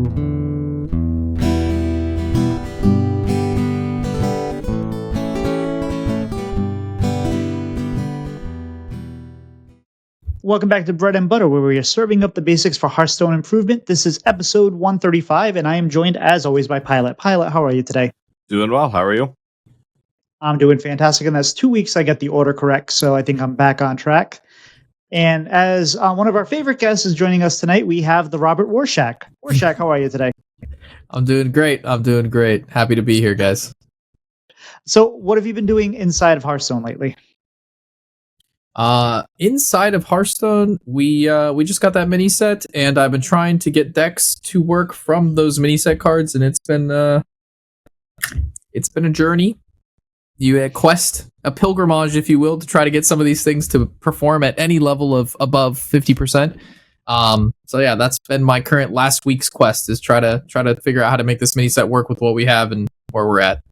Welcome back to Bread and Butter, where we are serving up the basics for Hearthstone improvement. This is episode 135, and I am joined, as always, by Pylet. Pylet, how are you today? Doing well. How are you? I'm doing fantastic, and that's 2 weeks I get the order correct, so I think I'm back on track. And as one of our favorite guests is joining us tonight, we have the Robert Warshack. Warshack, how are you today? I'm doing great. Happy to be here, guys. So, what have you been doing inside of Hearthstone lately? Inside of Hearthstone, we just got that mini set, and I've been trying to get decks to work from those mini set cards, and it's been a journey. You quest, a pilgrimage, if you will, to try to get some of these things to perform at any level of above 50%. So yeah, that's been my current last week's quest, is try to figure out how to make this mini set work with what we have and where we're at.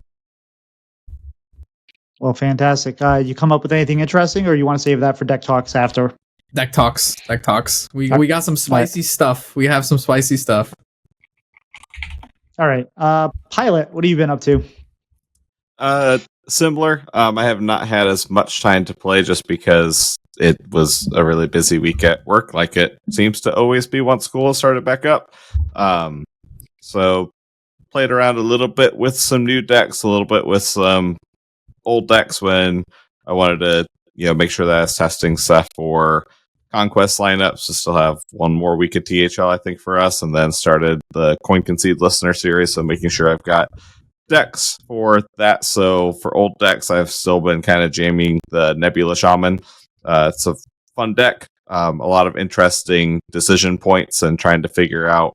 Well, fantastic. You come up with anything interesting, or you want to save that for deck talks after? Deck talks. We got some spicy stuff. We have some spicy stuff. All right. Pylet, what have you been up to? Similar. I have not had as much time to play just because it was a really busy week at work, like it seems to always be once school has started back up. So played around a little bit with some new decks, a little bit with some old decks when I wanted to, make sure that I was testing stuff for Conquest lineups to still have one more week of THL, I think, for us, and then started the Coin Concede listener series, so making sure I've got decks for that. So for old decks, I've still been kind of jamming the Nebula Shaman. It's a fun deck, a lot of interesting decision points and trying to figure out,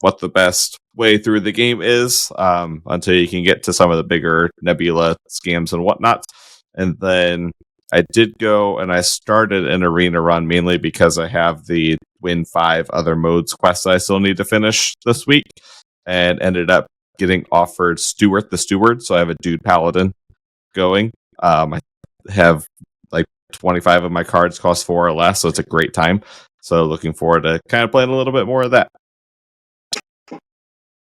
what the best way through the game is, until you can get to some of the bigger Nebula scams and whatnot. And then I did go and I started an arena run mainly because I have the Win 5 Other Modes quest I still need to finish this week, and ended up getting offered Stewart the Steward. So I have a Dude Paladin going. I have like 25 of my cards cost 4 or less, so it's a great time. So looking forward to kind of playing a little bit more of that.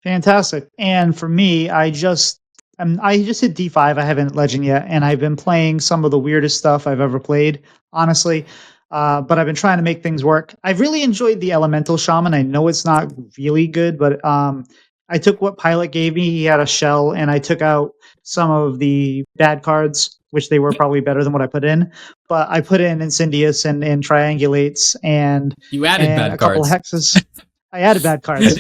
Fantastic. And for me, I just hit D5. I haven't Legend yet, and I've been playing some of the weirdest stuff I've ever played, honestly. But I've been trying to make things work. I've really enjoyed the Elemental Shaman. I know it's not really good, but I took what Pylet gave me. He had a shell, and I took out some of the bad cards, which they were probably better than what I put in. But I put in Incendius and Triangulates, and you added bad a couple cards. Hexes. I added bad cards.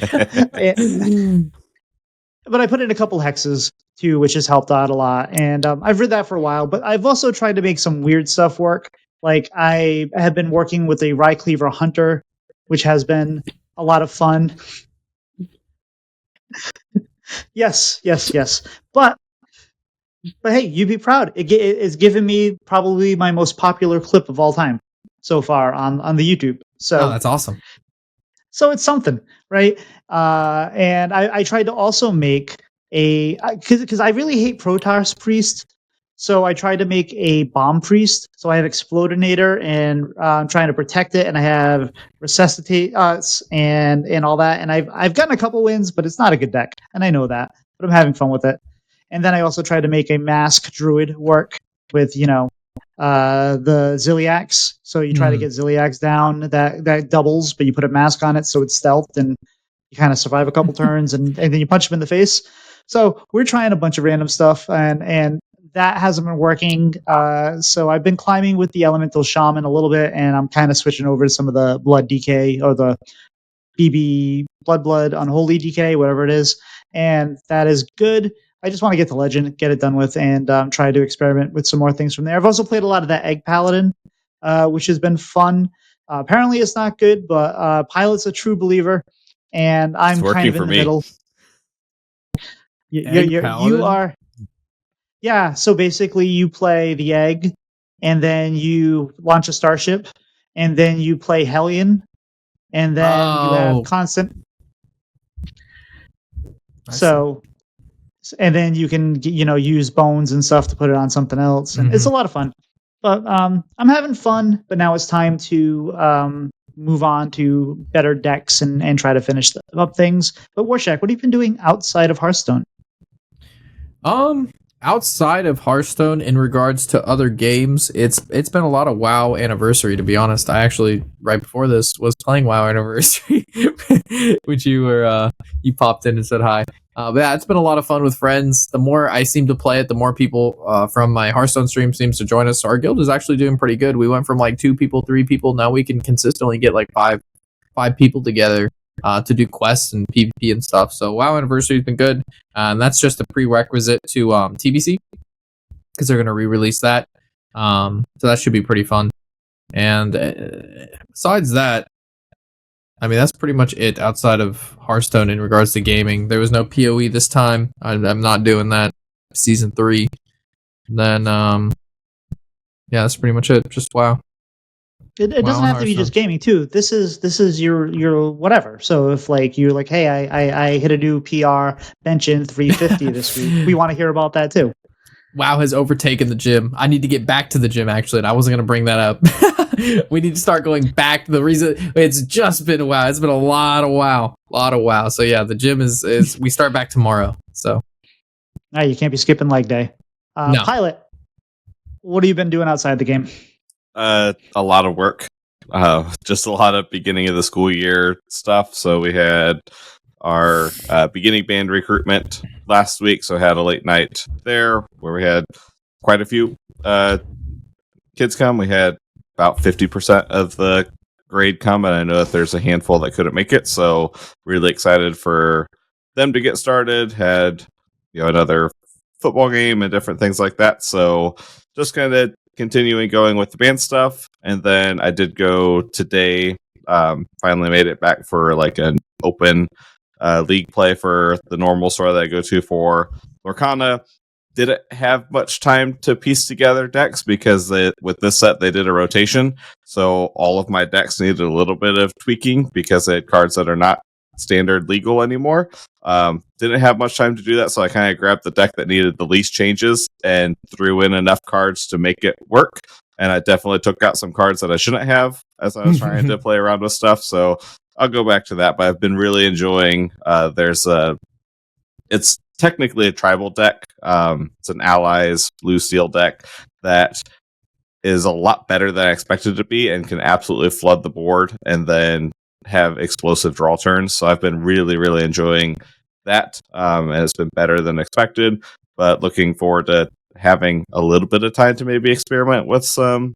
But I put in a couple hexes too, which has helped out a lot. And I've read that for a while, but I've also tried to make some weird stuff work. Like I have been working with a Rycleaver Hunter, which has been a lot of fun. Yes. But hey, you'd be proud. It's given me probably my most popular clip of all time so far on the YouTube. So that's awesome. So it's something, right? And I tried to also make because I really hate Protoss Priest, so I tried to make a Bomb Priest. So I have Explodinator, and I'm trying to protect it, and I have Resuscitate and all that. And I've gotten a couple wins, but it's not a good deck, and I know that, but I'm having fun with it. And then I also tried to make a Mask Druid work with the Ziliax. So you try to get Ziliax down, that doubles, but you put a mask on it so it's stealthed, and you kind of survive a couple turns, and then you punch him in the face. So we're trying a bunch of random stuff, and that hasn't been working. So I've been climbing with the Elemental Shaman a little bit, and I'm kind of switching over to some of the Blood DK or the BB Blood Unholy DK, whatever it is, and that is good. I just want to get to Legend, get it done with, and try to experiment with some more things from there. I've also played a lot of that Egg Paladin, which has been fun. Apparently it's not good, but Pylet's a true believer, and I'm kind of in the middle. You are. Yeah, so basically you play the Egg, and then you launch a starship, and then you play Hellion, and then you have constant. And then you can, use bones and stuff to put it on something else. And it's a lot of fun. But I'm having fun, but now it's time to move on to better decks and try to finish up things. But Warshack, what have you been doing outside of Hearthstone? Outside of Hearthstone, in regards to other games, it's been a lot of WoW Anniversary, to be honest. I actually, right before this, was playing WoW Anniversary, which you popped in and said hi. But yeah, it's been a lot of fun with friends. The more I seem to play it, the more people from my Hearthstone stream seems to join us. So our guild is actually doing pretty good. We went from like 2 people, 3 people. Now we can consistently get like five people together to do quests and PvP and stuff. So WoW Anniversary has been good. And that's just a prerequisite to TBC, because they're going to re-release that. So that should be pretty fun. And besides that, I mean, that's pretty much it outside of Hearthstone in regards to gaming. There was no PoE this time. I'm not doing that. Season 3. And then, yeah, that's pretty much it. Just WoW. It doesn't have to be just gaming too. This is your whatever. So if like you're like, hey, I hit a new PR bench in 350 this week, we want to hear about that too. WoW has overtaken the gym. I need to get back to the gym actually, and I wasn't gonna bring that up. We need to start going back to the reason. It's just been WoW. It's been a lot of WoW. So yeah, the gym is we start back tomorrow. So you can't be skipping leg day. No. Pylet, what have you been doing outside the game? A lot of work. Just a lot of beginning of the school year stuff. So we had our beginning band recruitment last week. So I had a late night there where we had quite a few kids come. We had about 50% of the grade come, and I know that there's a handful that couldn't make it. So really excited for them to get started. Had another football game and different things like that. So just kind of continuing going with the band stuff. And then I did go today, finally made it back for like an open league play for the normal store that I go to for Lorcana. Didn't have much time to piece together decks because with this set they did a rotation. So all of my decks needed a little bit of tweaking because they had cards that are not standard legal anymore. Didn't have much time to do that, so I kind of grabbed the deck that needed the least changes and threw in enough cards to make it work. And I definitely took out some cards that I shouldn't have as I was trying to play around with stuff. So I'll go back to that, but I've been really enjoying it's technically a tribal deck. It's an allies blue steel deck that is a lot better than I expected it to be and can absolutely flood the board and then have explosive draw turns. So I've been really, really enjoying that. And it's been better than expected, but looking forward to having a little bit of time to maybe experiment with some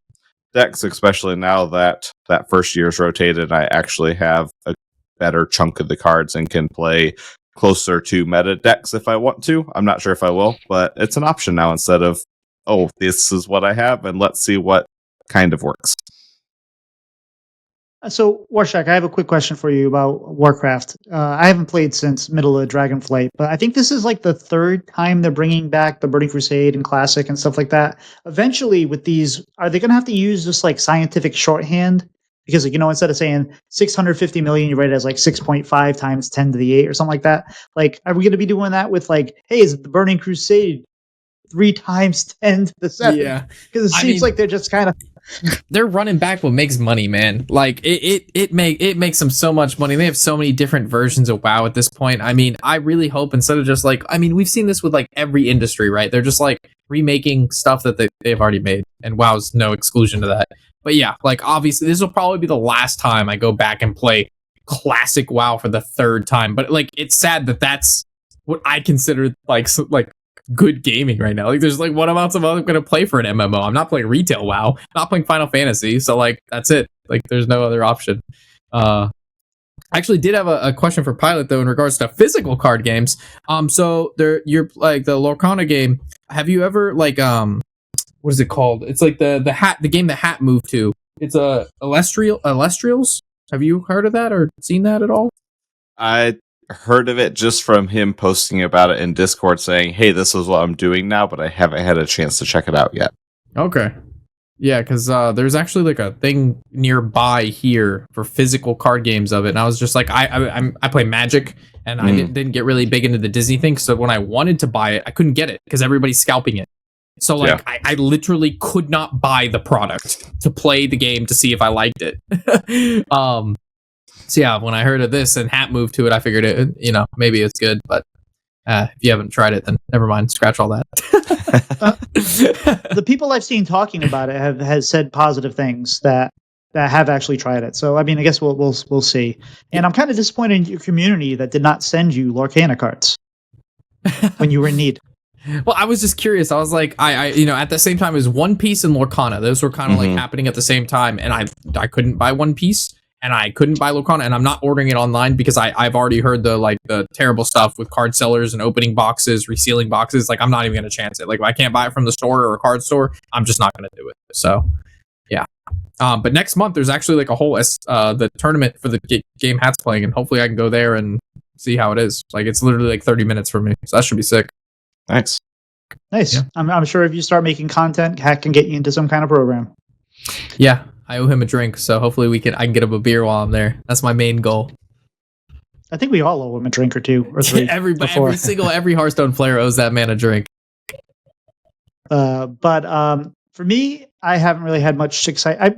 decks, especially now that that first year's rotated. I actually have a better chunk of the cards and can play closer to meta decks if I want to. I'm not sure if I will, but it's an option now instead of, oh, this is what I have and let's see what kind of works. So, Warshack, I have a quick question for you about Warcraft. I haven't played since Middle of Dragonflight, but I think this is like the 3rd time they're bringing back the Burning Crusade and Classic and stuff like that. Eventually, with these, are they going to have to use this like scientific shorthand? Because, instead of saying 650 million, you write it as like 6.5 times 10 to the 8 or something like that. Like, are we going to be doing that with like, hey, is it the Burning Crusade 3 times 10 to the 7? Yeah. Because it seems like they're just kind of... They're running back what makes money, man. Like it makes them so much money. They have so many different versions of WoW at this point. I mean, I really hope instead of just like, I mean, we've seen this with like every industry, right? They're just like remaking stuff that they've already made, and WoW's no exclusion to that. But yeah, like obviously this will probably be the last time I go back and play classic WoW for the 3rd time. But like, it's sad that that's what I consider like good gaming right now. Like, there's like, what amounts of I'm gonna play for an MMO? I'm not playing retail WoW. I'm not playing Final Fantasy. So like, that's it. Like, there's no other option. I actually did have a question for Pylet though in regards to physical card games. So you're like the Lorcana game. Have you ever like what is it called? It's like the game the hat moved to. It's Elestrials. Have you heard of that or seen that at all? I heard of it just from him posting about it in Discord saying, hey, this is what I'm doing now, but I haven't had a chance to check it out yet. Okay. Yeah, because there's actually like a thing nearby here for physical card games of it. And I was just like, I play Magic and I didn't get really big into the Disney thing. So when I wanted to buy it, I couldn't get it because everybody's scalping it. So like I literally could not buy the product to play the game to see if I liked it. So yeah, when I heard of this and Hat moved to it, I figured it, maybe it's good, but if you haven't tried it, then never mind. Scratch all that. The people I've seen talking about it has said positive things that have actually tried it. So I mean, I guess we'll see. And I'm kind of disappointed in your community that did not send you Lorcana cards when you were in need. Well, I was just curious. I was like, I at the same time as One Piece and Lorcana, those were kind of like happening at the same time, and I couldn't buy One Piece and I couldn't buy Lorcana, and I'm not ordering it online because I've already heard the terrible stuff with card sellers and opening boxes, resealing boxes. Like, I'm not even gonna chance it. Like, if I can't buy it from the store or a card store, I'm just not gonna do it. So, yeah. But next month there's actually like a whole the tournament for the game Hat's playing, and hopefully I can go there and see how it is. Like, it's literally like 30 minutes for me, so that should be sick. Nice. Yeah. I'm sure if you start making content, Hat can get you into some kind of program. Yeah, I owe him a drink, so hopefully I can get him a beer while I'm there. That's my main goal. I think we all owe him a drink or two or three. every Hearthstone player owes that man a drink. But for me, I haven't really had much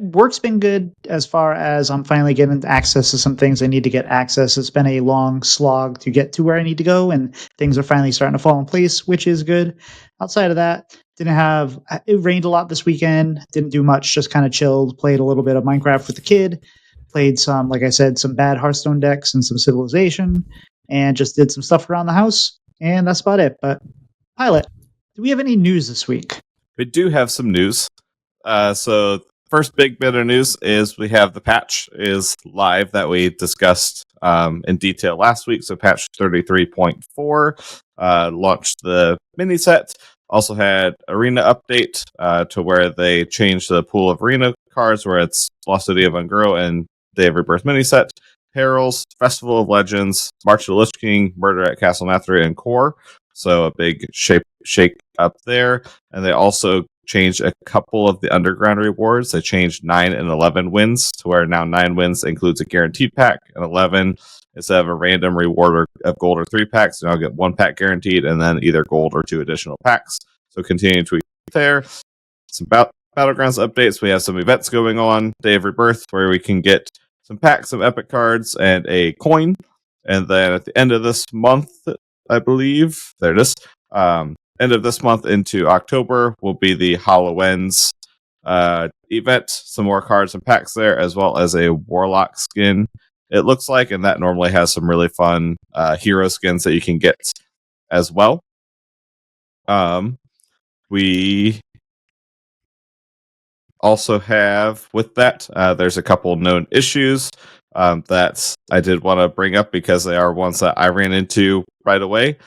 work's been good as far as I'm finally getting access to some things I need to get access. It's been a long slog to get to where I need to go, and things are finally starting to fall in place, which is good. Outside of that, it rained a lot this weekend. Didn't do much, just kind of chilled, played a little bit of Minecraft with the kid, played some, like I said, some bad Hearthstone decks and some Civilization, and just did some stuff around the house, and that's about it. But Pylet, do we have any news this week? We do have some news. So first big bit of news is we have the patch is live that we discussed in detail last week. So patch 33.4 launched the mini set. Also had arena update to where they changed the pool of arena cards, where it's Velocity of Ungro and Day of Rebirth mini set, Perils, Festival of Legends, March of the Lich King, Murder at Castle Nathria, and Core. So a big shake up there. And they also changed a couple of the underground rewards. They changed 9 and 11 wins to where now 9 wins includes a guaranteed pack, and 11 instead of a random reward of gold or 3 packs, now get 1 pack guaranteed and then either gold or 2 additional packs. So continue to there. Some Battlegrounds updates. We have some events going on. Day of Rebirth, where we can get some packs, some epic cards, and a coin. And then at the end of this month, I believe, there it is. End of this month into October will be the Halloween's event. Some more cards and packs there, as well as a Warlock skin, it looks like. And that normally has some really fun hero skins that you can get as well. We also have, with that, there's a couple known issues that I did want to bring up because they are ones that I ran into right away.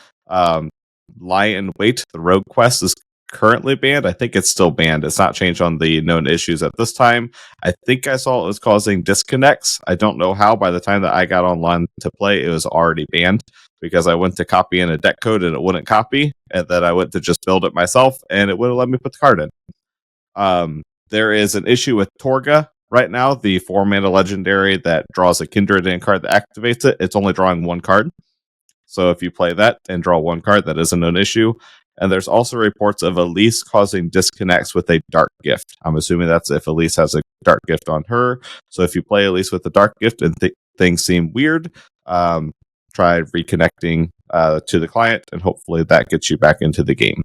Lie in Wait, the rogue quest, is currently banned. I think it's still banned. It's not changed on the known issues at this time. I think I saw it was causing disconnects. I don't know how. By the time that I got online to play, it was already banned because I went to copy in a deck code and it wouldn't copy, and then I went to just build it myself and it wouldn't let me put the card in. There is an issue with Torga right now, the 4-mana legendary that draws a Kindred in card that activates it. It's only drawing 1 card. So if you play that and draw 1 card, that is a known issue. And there's also reports of Elise causing disconnects with a Dark Gift. I'm assuming that's if Elise has a Dark Gift on her. So if you play Elise with the Dark Gift and things seem weird, try reconnecting to the client, and hopefully that gets you back into the game.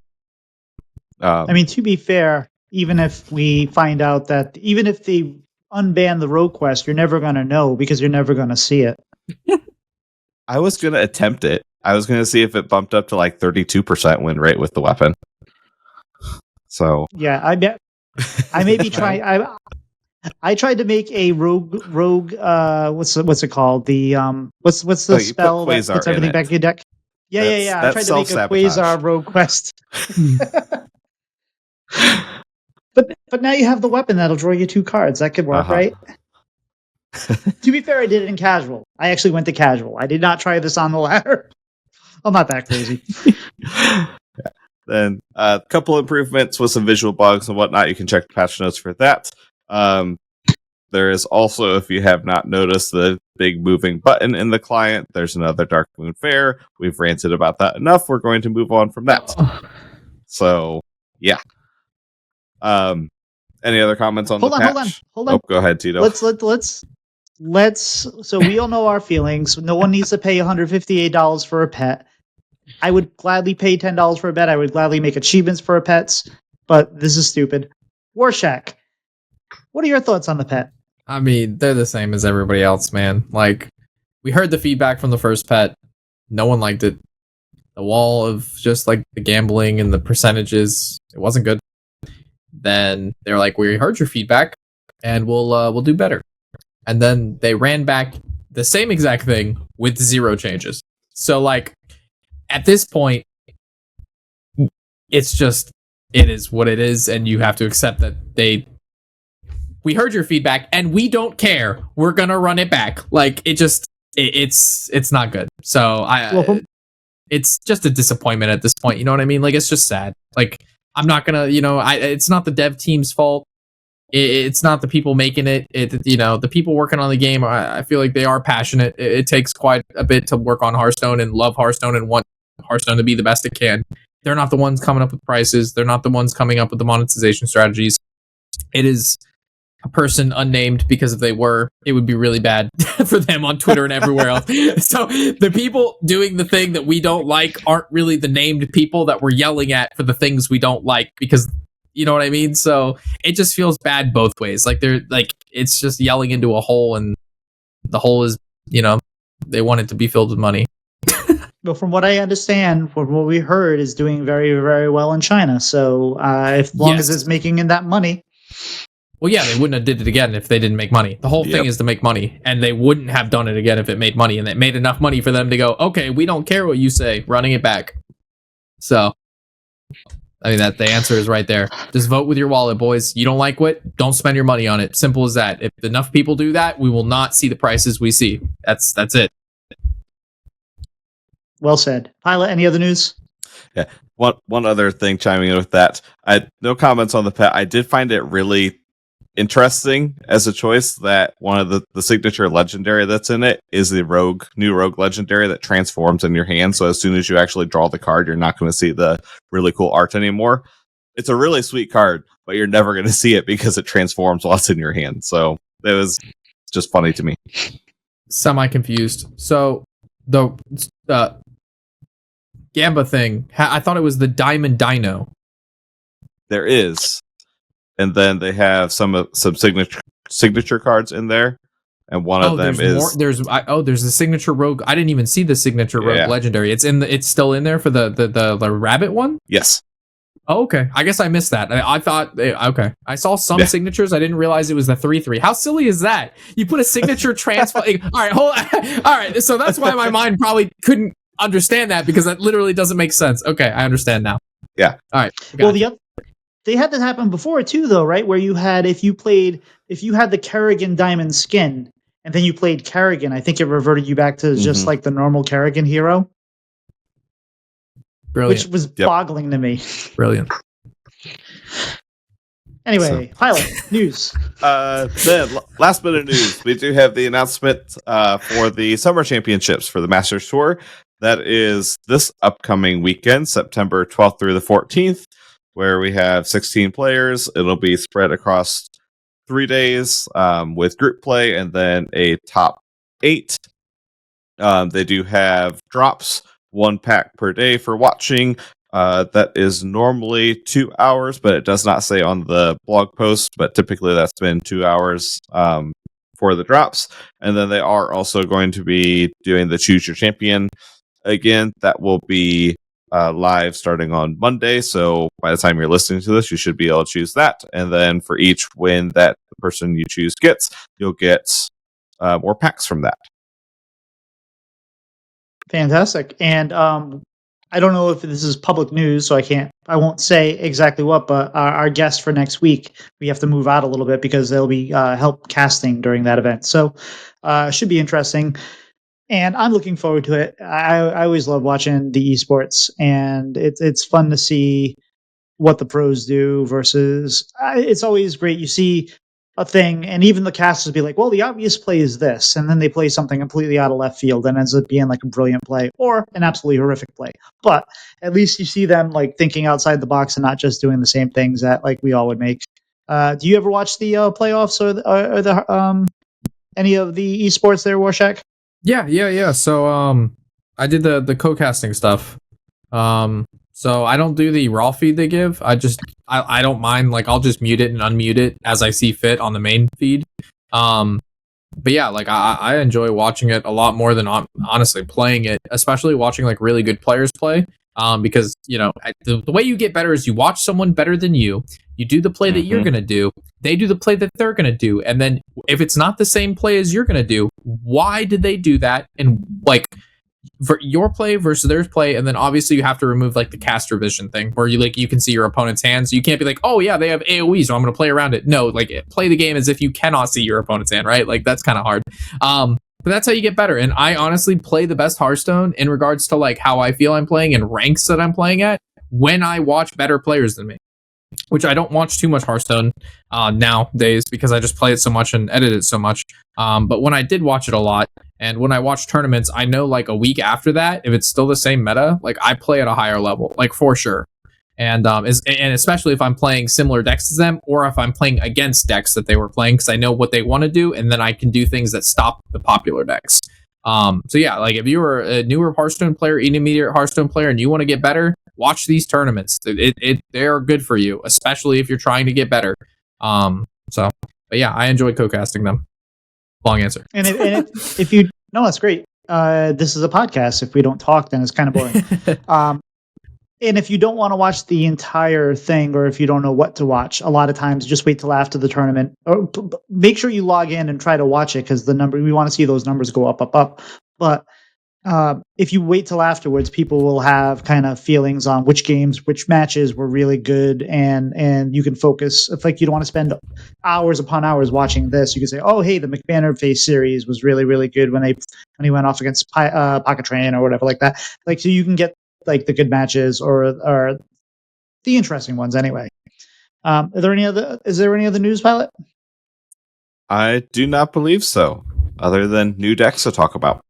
I mean, to be fair, even if we find out that, even if they unban the rogue quest, you're never going to know because you're never going to see it. I was going to attempt it. I was going to see if it bumped up to like 32% win rate with the weapon. So yeah, I bet I maybe try. I tried to make a rogue. What's it called? The what's the spell that puts everything back in your deck? Yeah. I tried to make a Quasar rogue quest. But now you have the weapon that'll draw you 2 cards. That could work, right? To be fair, I did it in casual. I actually went to casual. I did not try this on the ladder. I'm not that crazy. Then a couple improvements with some visual bugs and whatnot. You can check the patch notes for that. There is also, if you have not noticed, the big moving button in the client. There's another Dark Moon Fair. We've ranted about that enough. We're going to move on from that. So Yeah. Any other comments on the patch? Hold on. Oh, go ahead, Tito. Let's. So we all know our feelings. No one needs to pay $158 for a pet. I would gladly pay $10 for a pet. I would gladly make achievements for a pets, but this is stupid. Warshack, what are your thoughts on the pet? I mean, they're the same as everybody else, man. Like, we heard the feedback from the first pet. No one liked it. The wall of just like the gambling and the percentages, it wasn't good. Then they're like, we heard your feedback and we'll do better. And then they ran back the same exact thing with 0 changes. So like at this point, it's just, it is what it is, and you have to accept that we heard your feedback and we don't care. We're gonna run it back. Like it's not good. So it's just a disappointment at this point. You know what I mean? Like, it's just sad. Like, I'm not gonna, it's not the dev team's fault. It's not the people making it. The people working on the game, I feel like they are passionate. It takes quite a bit to work on Hearthstone and love Hearthstone and want Hearthstone to be the best it can. They're not the ones coming up with prices. They're not the ones coming up with the monetization strategies. It is a person unnamed, because if they were, it would be really bad for them on Twitter and everywhere else. So the people doing the thing that we don't like aren't really the named people that we're yelling at for the things we don't like, because you know what I mean? So it just feels bad both ways. Like, they're like, it's just yelling into a hole, and the hole is, they want it to be filled with money. But from what I understand, from what we heard, is doing very, very well in China. So as long as it's making in that money. Well, yeah, they wouldn't have did it again if they didn't make money. The whole thing is to make money, and they wouldn't have done it again if it made money, and it made enough money for them to go, okay, we don't care what you say, running it back. So, I mean, that the answer is right there. Just vote with your wallet, boys. You don't like what? Don't spend your money on it. Simple as that. If enough people do that, we will not see the prices we see. That's it. Well said. Pylet, any other news? Yeah. One other thing chiming in with that. No comments on the pet. I did find it really interesting as a choice that one of the signature legendary that's in it is the new rogue legendary that transforms in your hand. So as soon as you actually draw the card, you're not going to see the really cool art anymore. It's a really sweet card, but you're never going to see it because it transforms while it's in your hand. So it was just funny to me. Semi-confused. So the Gamba thing, I thought it was the Diamond Dino. There is. And then they have some signature cards in there, and one of them is there's the signature rogue. I didn't even see the signature rogue legendary. It's still in there for the rabbit one. Yes. Oh, okay. I guess I missed that. I thought okay. I saw some signatures. I didn't realize it was the 3/3. How silly is that? You put a signature transfer. All right, hold on. All right. So that's why my mind probably couldn't understand that, because that literally doesn't make sense. Okay, I understand now. Yeah. All right. Well, they had that happen before too, though, right? Where you had if you had the Kerrigan Diamond skin, and then you played Kerrigan, I think it reverted you back to just like the normal Kerrigan hero. Brilliant. Which was boggling to me. Brilliant. Anyway, Pylet, news. Then last bit of news, we do have the announcement for the Summer Championships for the Masters Tour. That is this upcoming weekend, September 12th through the 14th, where we have 16 players. It'll be spread across 3 days with group play and then a top 8. They do have drops, 1 pack per day for watching. That is normally 2 hours, but it does not say on the blog post, but typically that's been 2 hours for the drops. And then they are also going to be doing the Choose Your Champion. Again, that will be live starting on Monday. So by the time you're listening to this, you should be able to choose that. And then for each win that the person you choose gets, you'll get more packs from that. Fantastic. And I don't know if this is public news, so I won't say exactly what, but our guest for next week, we have to move out a little bit because there'll be help casting during that event. So should be interesting. And I'm looking forward to it. I always love watching the esports, and it's fun to see what the pros do versus. It's always great. You see a thing, and even the casters be like, well, the obvious play is this, and then they play something completely out of left field and ends up being like a brilliant play or an absolutely horrific play. But at least you see them like thinking outside the box and not just doing the same things that like we all would make. Do you ever watch the playoffs or the any of the esports there, Warshack? Yeah. So I did the co-casting stuff. So I don't do the raw feed they give. I don't mind, like I'll just mute it and unmute it as I see fit on the main feed. But yeah, like I enjoy watching it a lot more than honestly playing it, especially watching like really good players play. Because you know the way you get better is you watch someone better than you. You do the play that you're gonna do. They do the play that they're gonna do, and then if it's not the same play as you're gonna do, why did they do that? And like for your play versus their play, and then obviously you have to remove like the caster vision thing where you can see your opponent's hands. You can't be like, oh yeah, they have AoE, so I'm gonna play around it. No, like play the game as if you cannot see your opponent's hand, right? Like that's kind of hard. But that's how you get better. And I honestly play the best Hearthstone in regards to like how I feel I'm playing and ranks that I'm playing at when I watch better players than me. Which I don't watch too much Hearthstone nowadays because I just play it so much and edit it so much. But when I did watch it a lot, and when I watch tournaments, I know like a week after that, if it's still the same meta, like I play at a higher level, like for sure. And especially if I'm playing similar decks to them, or if I'm playing against decks that they were playing, because I know what they want to do, and then I can do things that stop the popular decks. So yeah, like if you were a newer Hearthstone player, intermediate Hearthstone player, and you want to get better, watch these tournaments. They're good for you, especially if you're trying to get better. But yeah, I enjoy co-casting them. Long answer. And if you no, that's great. This is a podcast. If we don't talk, then it's kind of boring. And if you don't want to watch the entire thing, or if you don't know what to watch, a lot of times just wait till after the tournament. Or make sure you log in and try to watch it, because we want to see those numbers go up. But if you wait till afterwards, people will have kind of feelings on which matches were really good, and you can focus. If like you don't want to spend hours upon hours watching this, you can say, oh hey, the McBanner face series was really really good when he went off against Pocket Train or whatever like that. Like so you can get like the good matches or the interesting ones anyway. Is there any other news, Pylet? I do not believe so, other than new decks to talk about.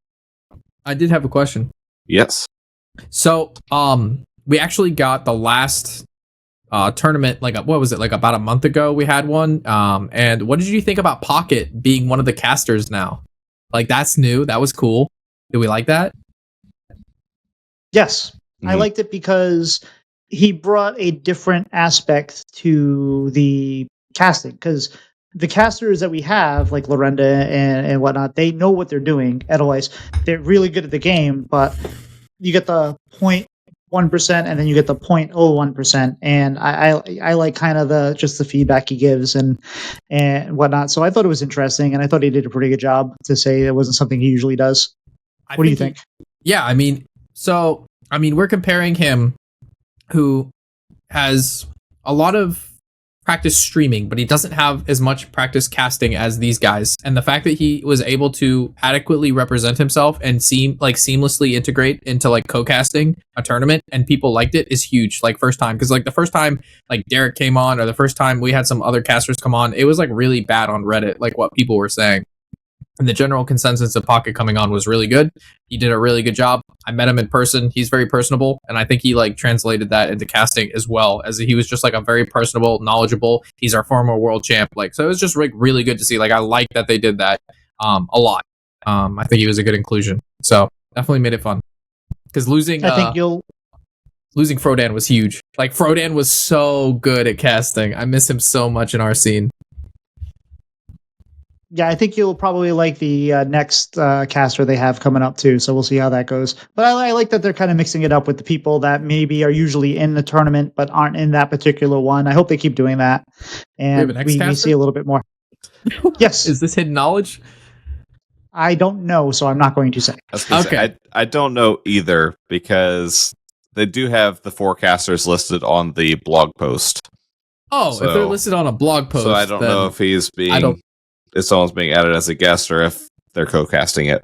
I did have a question. Yes. So, we actually got the last tournament, like what was it, like about a month ago we had one. And what did you think about Pocket being one of the casters now? Like that's new. That was cool. Did we like that? Yes. I liked it because he brought a different aspect to the casting, because the casters that we have, like Lorenda and whatnot, they know what they're doing. Otherwise, they're really good at the game, but you get the 0.1% and then you get the 0.01%. And I like kind of the feedback he gives and whatnot. So I thought it was interesting, and I thought he did a pretty good job to say it wasn't something he usually does. What do you think? We're comparing him, who has a lot of practice streaming, but he doesn't have as much practice casting as these guys. And the fact that he was able to adequately represent himself and seamlessly integrate into like co-casting a tournament, and people liked it, is huge. Like first time, because like the first time like Derek came on, or the first time we had some other casters come on, it was like really bad on Reddit, like what people were saying. And the general consensus of Pocket coming on was really good. He did a really good job. I met him in person. He's very personable, and I think he like translated that into casting as well, as he was just like a very personable, knowledgeable. He's our former world champ. Like, so it was just like really good to see. Like, I like that they did that a lot. I think he was a good inclusion. So definitely made it fun. Because losing Frodan was huge. Like Frodan was so good at casting. I miss him so much in our scene. Yeah, I think you'll probably like the next caster they have coming up too. So we'll see how that goes. But I like that they're kind of mixing it up with the people that maybe are usually in the tournament but aren't in that particular one. I hope they keep doing that, and we see a little bit more. Yes. Is this hidden knowledge? I don't know, so I'm not going to say. Okay. I don't know either, because they do have the forecasters listed on the blog post. Oh, so, if they're listed on a blog post, so I don't know if if someone's being added as a guest or if they're co-casting it.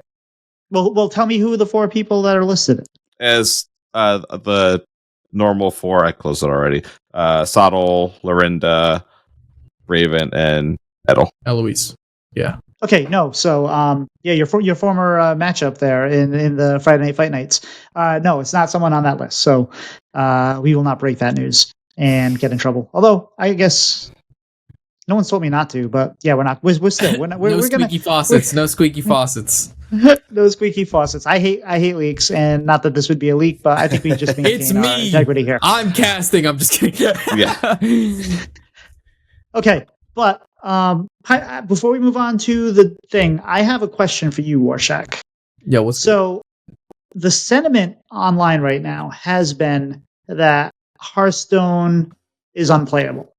Well, tell me who the four people that are listed as the normal four. I closed it already. Sottle, Lorinda, Raven, and Edel. Eloise. Yeah. Okay, no. So, yeah, your former matchup there in the Friday Night Fight Nights. No, it's not someone on that list. So, we will not break that news and get in trouble. Although, I guess no one's told me not to. But yeah, we're not. We're still. We're not. No We're squeaky faucets. No squeaky faucets. no squeaky faucets. I hate leaks, and not that this would be a leak, but I think we just maintain It's our me. integrity here. I'm casting. I'm just kidding. Yeah. Okay, but before we move on to the thing, I have a question for you, Warshack. Yeah, what's So the sentiment online right now has been that Hearthstone is unplayable.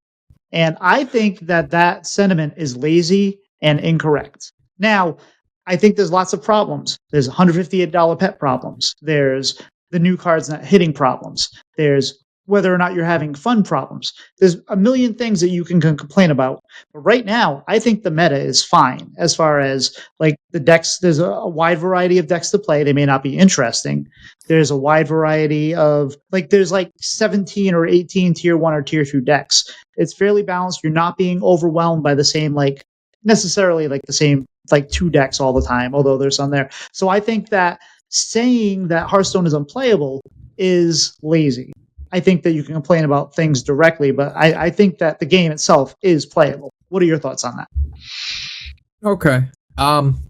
And I think that sentiment is lazy and incorrect. Now, I think there's lots of problems. There's $158 pet problems. There's the new cards not hitting problems. There's whether or not you're having fun problems. There's a million things that you can complain about. But right now, I think the meta is fine as far as like the decks. There's a wide variety of decks to play. They may not be interesting. There's a wide variety of there's 17 or 18 tier 1 or tier 2 decks. It's fairly balanced. You're not being overwhelmed by the same necessarily the same 2 decks all the time, although there's some there. So I think that saying that Hearthstone is unplayable is lazy. I think that you can complain about things directly, but I think that the game itself is playable. What are your thoughts on that? Okay.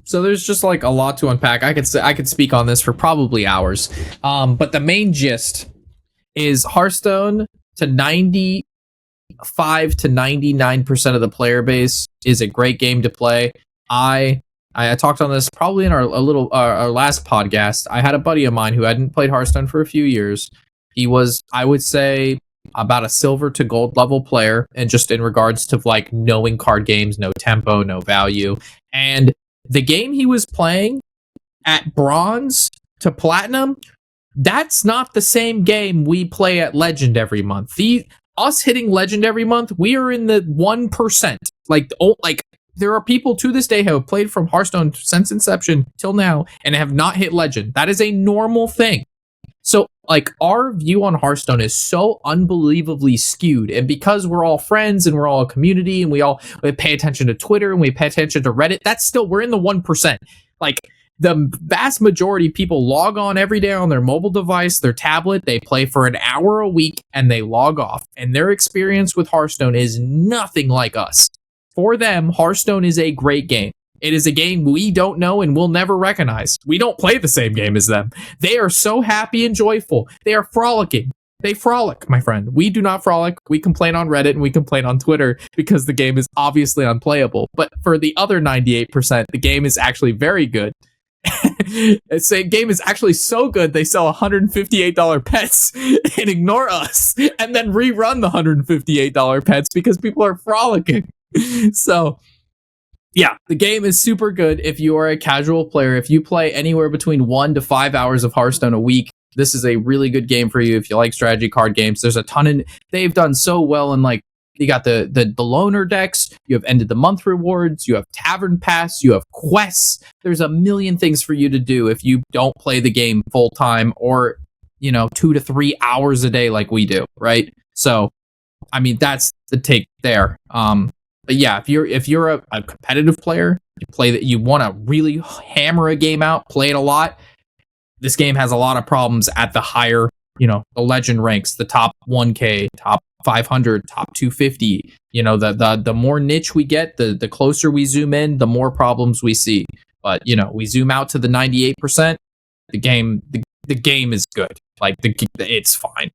So there's just a lot to unpack. I could speak on this for probably hours. But the main gist is Hearthstone to 95 to 99% of the player base is a great game to play. I talked on this probably in our last podcast. I had a buddy of mine who hadn't played Hearthstone for a few years. He was, I would say, about a silver to gold level player, and just in regards to knowing card games, no tempo, no value. And the game he was playing at bronze to platinum, that's not the same game we play at legend every month. Us hitting legend every month, we are in the 1%. There are people to this day who have played from Hearthstone since inception till now and have not hit legend. That is a normal thing. So, our view on Hearthstone is so unbelievably skewed. And because we're all friends and we're all a community and we pay attention to Twitter and we pay attention to Reddit, we're in the 1%. The vast majority of people log on every day on their mobile device, their tablet, they play for an hour a week and they log off. And their experience with Hearthstone is nothing like us. For them, Hearthstone is a great game. It is a game we don't know and will never recognize. We don't play the same game as them. They are so happy and joyful. They are frolicking. They frolic, my friend. We do not frolic. We complain on Reddit and we complain on Twitter because the game is obviously unplayable. But for the other 98%, the game is actually very good. The game is actually so good they sell $158 pets and ignore us and then rerun the $158 pets because people are frolicking. So yeah, the game is super good if you are a casual player. If you play anywhere between 1 to 5 hours of Hearthstone a week, this is a really good game for you. If you like strategy card games, there's a ton they've done so well in you got the loner decks, you have end of the month rewards, you have tavern pass, you have quests. There's a million things for you to do if you don't play the game full time or 2 to 3 hours a day like we do, right? So, I mean, that's the take there. But yeah, if you're a competitive player, you want to really hammer a game out, play it a lot. This game has a lot of problems at the higher, the legend ranks, the top 1K, top 500, top 250. The more niche we get, the closer we zoom in, the more problems we see. But we zoom out to the 98%. The game is good. It's fine.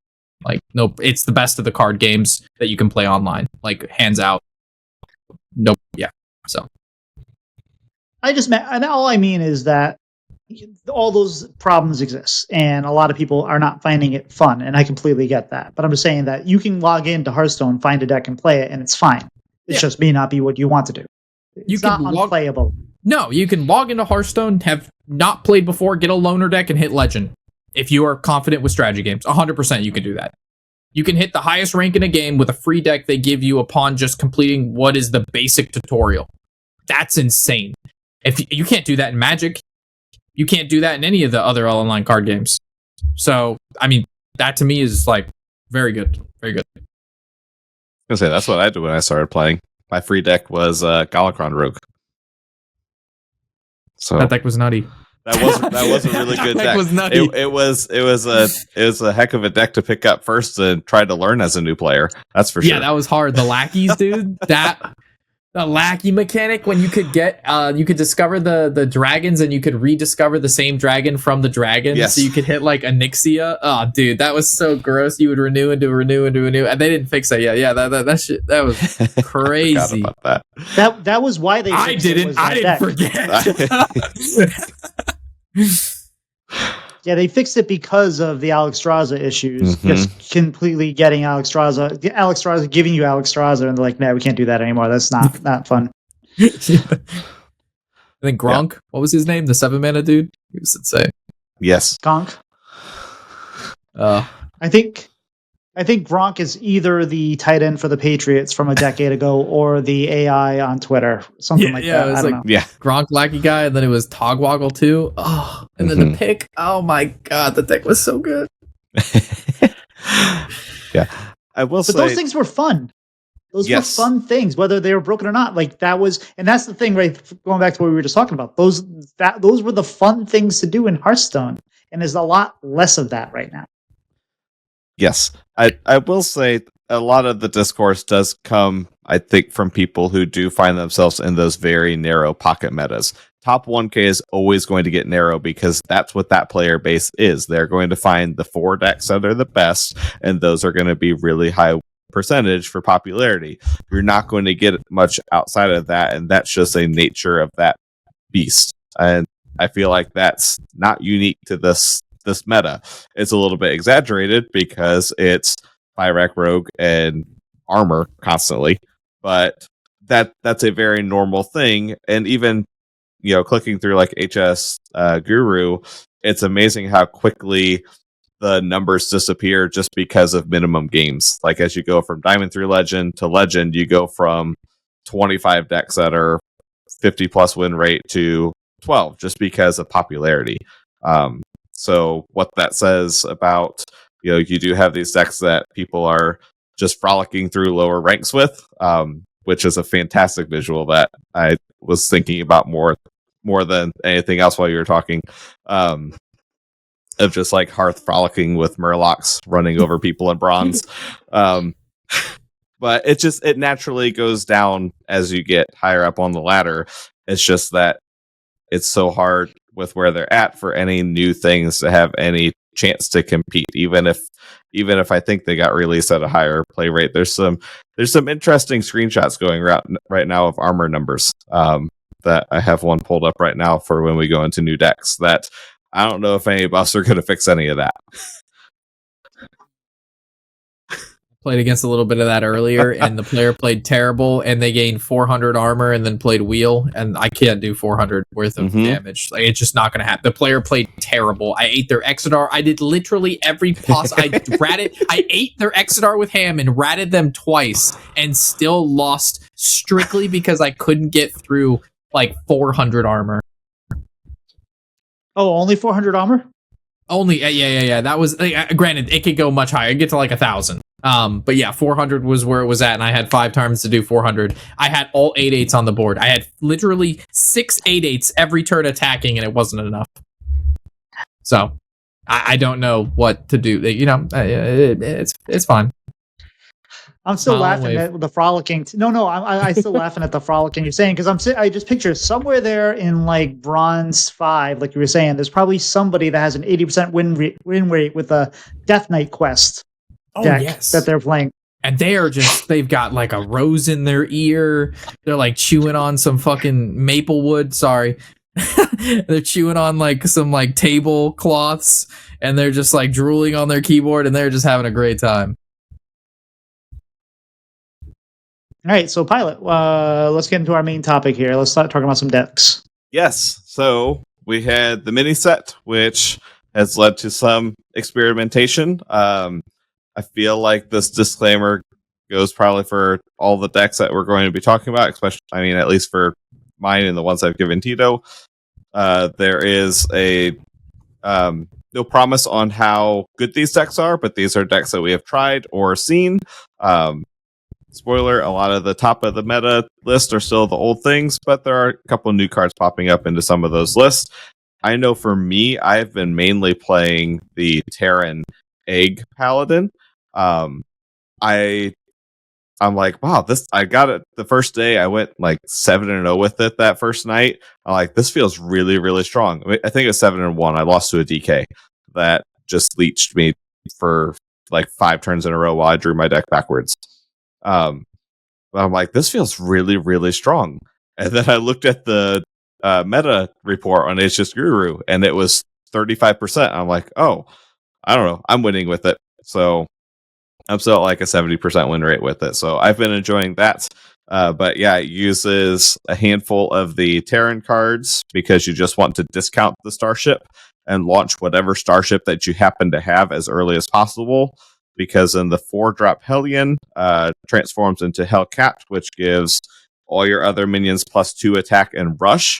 No, it's the best of the card games that you can play online. Hands out. Nope. Yeah. So and all I mean is that all those problems exist and a lot of people are not finding it fun, and I completely get that. But I'm just saying that you can log into Hearthstone, find a deck and play it, and it's fine. It just may not be what you want to do. It's not unplayable. No, you can log into Hearthstone, have not played before, get a loner deck and hit legend. If you are confident with strategy games, 100% you can do that. You can hit the highest rank in a game with a free deck they give you upon just completing what is the basic tutorial. That's insane. If you can't do that in Magic, you can't do that in any of the other online card games. So, I mean, that to me is very good. Very good. I was gonna say that's what I did when I started playing. my free deck was Galakron Rogue. So That deck was nutty. That was a really good deck. Was nutty. It was a heck of a deck to pick up first and try to learn as a new player. That's for sure. Yeah, that was hard. The lackeys, dude. The lackey mechanic when you could discover the dragons and you could rediscover the same dragon from the dragon. Yes. So you could hit like Onyxia. Oh, dude, that was so gross. You would renew, and they didn't fix that. Yeah, that shit, that was crazy. About that. That was why they. I didn't forget. Yeah, they fixed it because of the Alexstrasza issues. Mm-hmm. Just completely getting Alexstrasza giving you Alexstrasza, and they're like, no, we can't do that anymore. That's not fun. I think Gronk, what was his name? The 7-mana dude? He was insane. Yes. Gronk. I think Gronk is either the tight end for the Patriots from a decade ago or the AI on Twitter. Something like that. I don't know. Yeah. Gronk lackey guy, and then it was Togwaggle too. Oh, and then the pick. Oh my god, the deck was so good. Yeah. I will say, but those things were fun. Those were fun things, whether they were broken or not. Like that was, and that's the thing, right? Going back to what we were just talking about, those were the fun things to do in Hearthstone, and there's a lot less of that right now. Yes, I will say a lot of the discourse does come, I think, from people who do find themselves in those very narrow pocket metas. Top 1K is always going to get narrow because that's what that player base is. They're going to find the 4 decks that are the best, and those are going to be really high percentage for popularity. You're not going to get much outside of that, and that's just a nature of that beast. And I feel like that's not unique to this meta. It's a little bit exaggerated because it's Fyrakk Rogue and armor constantly, but that's a very normal thing. And even clicking through like HS Guru, it's amazing how quickly the numbers disappear just because of minimum games. Like as you go from Diamond through Legend to Legend, you go from 25 decks that are 50 plus win rate to 12 just because of popularity. So what that says about, you do have these decks that people are just frolicking through lower ranks with, which is a fantastic visual that I was thinking about more than anything else while you were talking, of just like Hearth frolicking with Murlocs running over people in bronze. But it naturally goes down as you get higher up on the ladder. It's just that it's so hard with where they're at for any new things to have any chance to compete. Even if I think they got released at a higher play rate, there's some interesting screenshots going right now of armor numbers. That I have one pulled up right now for when we go into new decks. That I don't know if any of us are going to fix any of that. Played against a little bit of that earlier, and the player played terrible, and they gained 400 armor and then played wheel, and I can't do 400 worth of damage. Like, it's just not going to happen. The player played terrible. I ate their Exodar. I did literally every I ate their Exodar with ham and ratted them twice, and still lost strictly because I couldn't get through like 400 armor. Oh, only 400 armor? Only, yeah. That was granted. It could go much higher. It get to like 1,000. But yeah, 400 was where it was at, and I had 5 turns to do 400. I had all 8/8s on the board. I had literally 6 8/8s every turn attacking, and it wasn't enough. So I don't know what to do. It's fine. I'm still laughing at the frolicking. I'm still laughing at the frolicking you're saying, because I just picture somewhere there in like bronze 5, like you were saying, there's probably somebody that has an 80% win rate with a Death Knight quest deck that they're playing. And they've got like a rose in their ear. They're like chewing on some fucking maple wood. Sorry. They're chewing on like some like tablecloths, and they're just like drooling on their keyboard, and they're just having a great time. All right, so Pylet, let's get into our main topic here. Let's start talking about some decks. Yes, so we had the mini set, which has led to some experimentation. I feel like this disclaimer goes probably for all the decks that we're going to be talking about, especially, at least for mine and the ones I've given Tito. There is no promise on how good these decks are, but these are decks that we have tried or seen. spoiler, a lot of the top of the meta list are still the old things, but there are a couple of new cards popping up into some of those lists. I know for me, I've been mainly playing the Terran Egg Paladin. I'm like, wow, I got it the first day. I went like 7-0 with it that first night. I'm like, this feels really, really strong. I think it was 7-1. I lost to a DK that just leeched me for like 5 turns in a row while I drew my deck backwards. But I'm like, this feels really, really strong. And then I looked at the meta report on Aegis Guru, and it was 35%. I'm like, oh, I don't know. I'm winning with it. So I'm still at like a 70% win rate with it. So I've been enjoying that. But yeah, it uses a handful of the Terran cards because you just want to discount the starship and launch whatever starship that you happen to have as early as possible. Because in the 4-drop Hellion transforms into Hellcat, which gives all your other minions +2 attack and rush.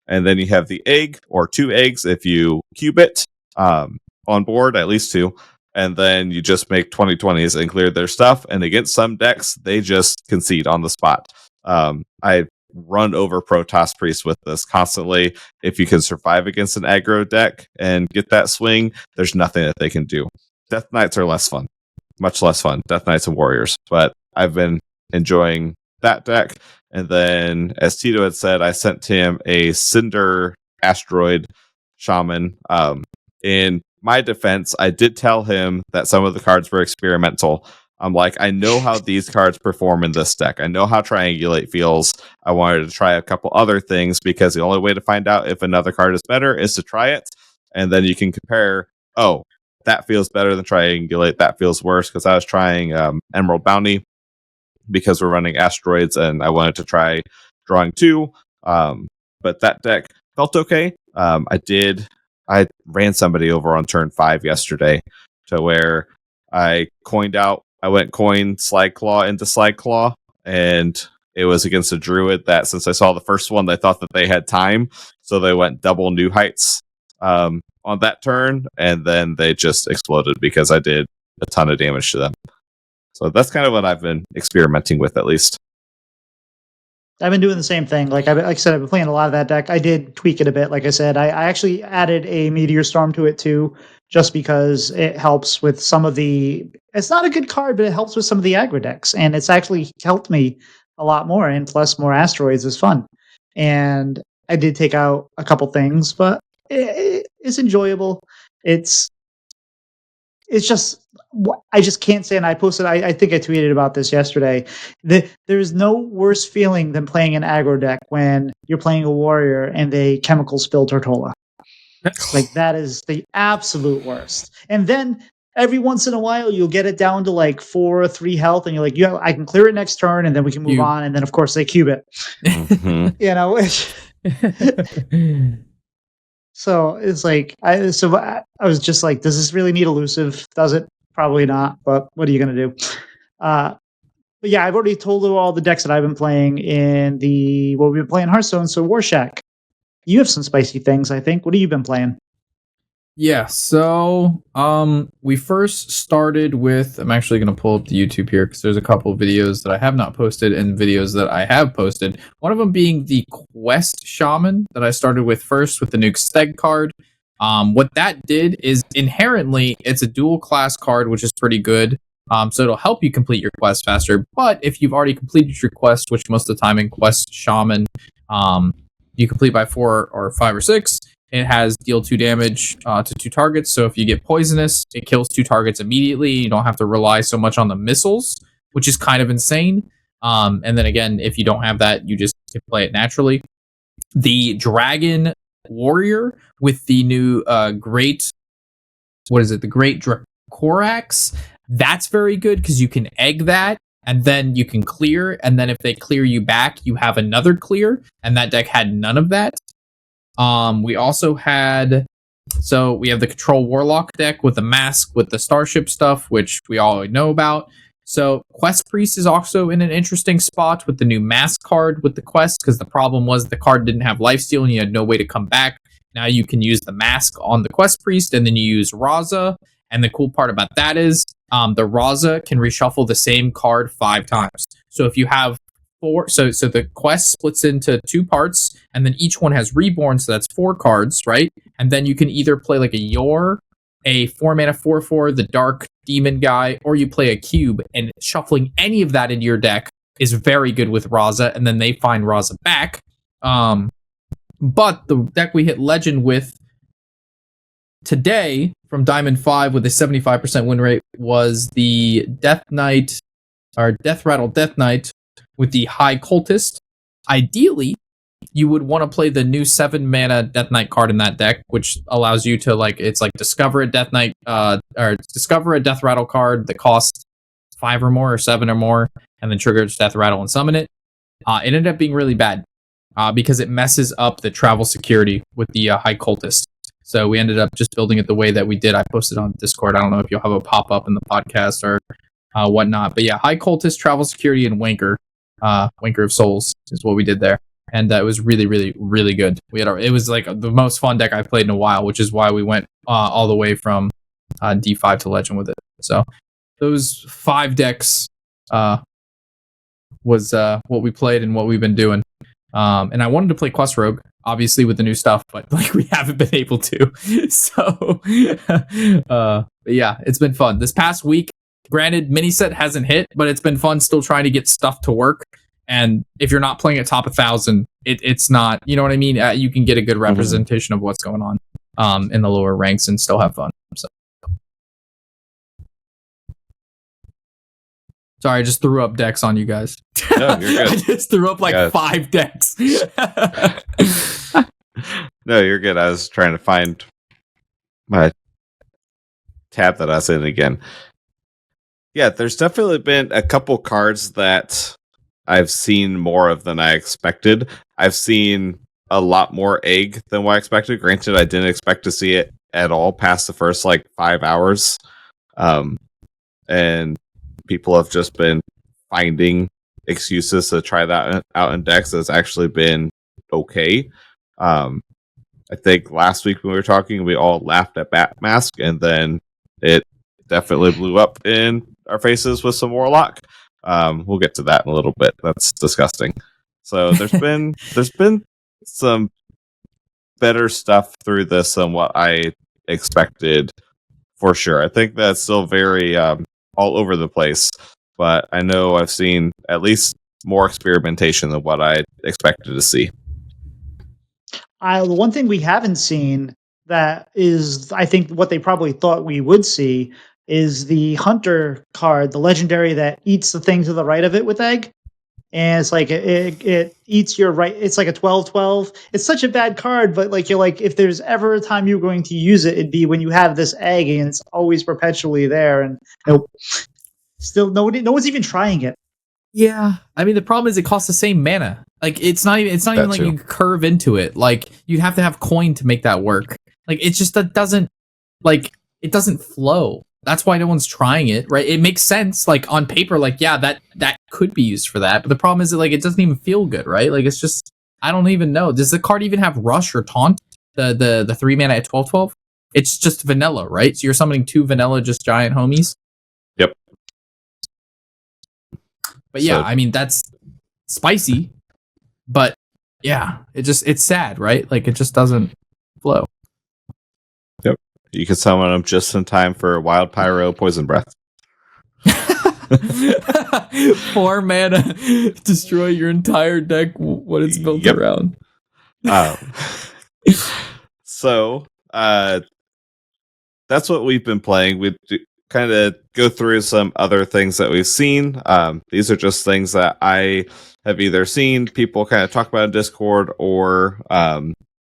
And then you have the egg, or 2 eggs if you cube it on board, at least 2. And then you just make 20/20s and clear their stuff. And against some decks, they just concede on the spot. I run over Protoss Priest with this constantly. If you can survive against an aggro deck and get that swing, there's nothing that they can do. Death Knights are less fun. Much less fun. Death Knights and Warriors. But I've been enjoying that deck. And then, as Tito had said, I sent him a Cinder Asteroid Shaman. In my defense, I did tell him that some of the cards were experimental. I'm like, I know how these cards perform in this deck. I know how Triangulate feels. I wanted to try a couple other things because the only way to find out if another card is better is to try it. And then you can compare, oh, that feels better than Triangulate. That feels worse, because I was trying Emerald Bounty because we're running Asteroids and I wanted to try drawing 2. But that deck felt okay. I ran somebody over on turn 5 yesterday to where I went coin Slide Claw into Slide Claw, and it was against a druid that, since I saw the first one, they thought that they had time, so they went double New Heights on that turn, and then they just exploded because I did a ton of damage to them. So that's kind of what I've been experimenting with, at least. I've been doing the same thing. Like I said, I've been playing a lot of that deck. I did tweak it a bit. Like I said, I actually added a Meteor Storm to it too, just because it helps with some of the. It's not a good card, but it helps with some of the aggro decks, and it's actually helped me a lot more. And plus, more asteroids is fun. And I did take out a couple things, but it's enjoyable. It's just. I just can't say, and I posted, I think I tweeted about this yesterday. There's no worse feeling than playing an aggro deck when you're playing a warrior and they chemical spill Tortola. Like, that is the absolute worst. And then every once in a while, you'll get it down to like 4 or 3 health, and you're like, yeah, I can clear it next turn, and then we can move on. And then, of course, they cube it. Mm-hmm. You know, so it's like, I was just like, does this really need elusive? Does it? Probably not, but what are you going to do? But yeah, I've already told you all the decks that I've been playing in we've been playing Hearthstone, so Warshack. You have some spicy things, I think. What have you been playing? Yeah, so we first started with, I'm actually going to pull up the YouTube here because there's a couple of videos that I have not posted and videos that I have posted. One of them being the Quest Shaman that I started with first with the Nuke Steg card. What that did is inherently it's a dual class card, which is pretty good. So it'll help you complete your quest faster. But if you've already completed your quest, which most of the time in Quest Shaman, you complete by 4 or 5 or 6, it has deal 2 damage to 2 targets. So if you get poisonous, it kills 2 targets immediately. You don't have to rely so much on the missiles, which is kind of insane. And then again, if you don't have that, you just can play it naturally. The Dragon Warrior with the new the Great Korax, that's very good because you can egg that and then you can clear, and then if they clear you back, you have another clear, and that deck had none of that. We also had, so we have the Control Warlock deck with the mask with the Starship stuff, which we all know about. So Quest Priest is also in an interesting spot with the new mask card with the quest, because the problem was the card didn't have lifesteal and you had no way to come back. Now you can use the mask on the Quest Priest, and then you use Raza. And the cool part about that is the Raza can reshuffle the same card 5 times. So if you have 4, so the quest splits into 2 parts, and then each one has reborn, so that's 4 cards, right? And then you can either play like a Yor, a 4 mana 4/4, the Dark Demon guy, or you play a cube, and shuffling any of that into your deck is very good with Raza, and then they find Raza back. But the deck we hit Legend with today from Diamond 5 with a 75% win rate was the Death Knight, or Death Rattle Death Knight with the High Cultist. Ideally, you would want to play the new 7 mana Death Knight card in that deck, which allows you to it's like discover a Death Knight, or discover a Death Rattle card that costs 5 or more or 7 or more, and then triggers Death Rattle and summon it. It ended up being really bad because it messes up the travel security with the High Cultist. So we ended up just building it the way that we did. I posted on Discord. I don't know if you'll have a pop up in the podcast or whatnot. But yeah, High Cultist, travel security, and Wanker of Souls is what we did there. And it was really, really, really good. It was like the most fun deck I've played in a while, which is why we went all the way from D5 to Legend with it. So those 5 decks was what we played and what we've been doing. And I wanted to play Quest Rogue, obviously, with the new stuff, but we haven't been able to. So, but yeah, it's been fun. This past week, granted, mini set hasn't hit, but it's been fun still trying to get stuff to work. And if you're not playing at top 1,000, it's not, you know what I mean? You can get a good representation of what's going on in the lower ranks and still have fun. So. Sorry, I just threw up decks on you guys. No, you're good. I just threw up 5 decks. No, you're good. I was trying to find my tab that I was in again. Yeah, there's definitely been a couple cards that I've seen more of than I expected. I've seen a lot more egg than what I expected. Granted, I didn't expect to see it at all past the first 5 hours. And people have just been finding excuses to try that out in decks that's actually been okay. I think last week when we were talking, we all laughed at Bat Mask, and then it definitely blew up in our faces with some Warlock. We'll get to that in a little bit. That's disgusting. So there's been some better stuff through this than what I expected, for sure. I think that's still very all over the place, but I know I've seen at least more experimentation than what I expected to see. The one thing we haven't seen that is, I think, what they probably thought we would see is the Hunter card, the legendary that eats the thing to the right of it with egg. And it's it eats your right. It's like a 12/12. It's such a bad card, but you're if there's ever a time you're going to use it, it'd be when you have this egg, and it's always perpetually there. And still, no one's even trying it. Yeah, I mean the problem is it costs the same mana. It's not even like you curve into it. You'd have to have coin to make that work. It just doesn't it doesn't flow. That's why no one's trying it, right? It makes sense, on paper, yeah, that could be used for that. But the problem is that it doesn't even feel good, right? It's just, I don't even know. Does the card even have Rush or Taunt? The 3 mana at 12/12? It's just vanilla, right? So you're summoning 2 vanilla just giant homies. Yep. But yeah, I mean that's spicy, but yeah, it's sad, right? It just doesn't flow. Yep. You can summon them just in time for Wild Pyro Poison Breath. 4 mana, destroy your entire deck, what it's built around. So, that's what we've been playing. We kind of go through some other things that we've seen. These are just things that I have either seen people kind of talk about in Discord or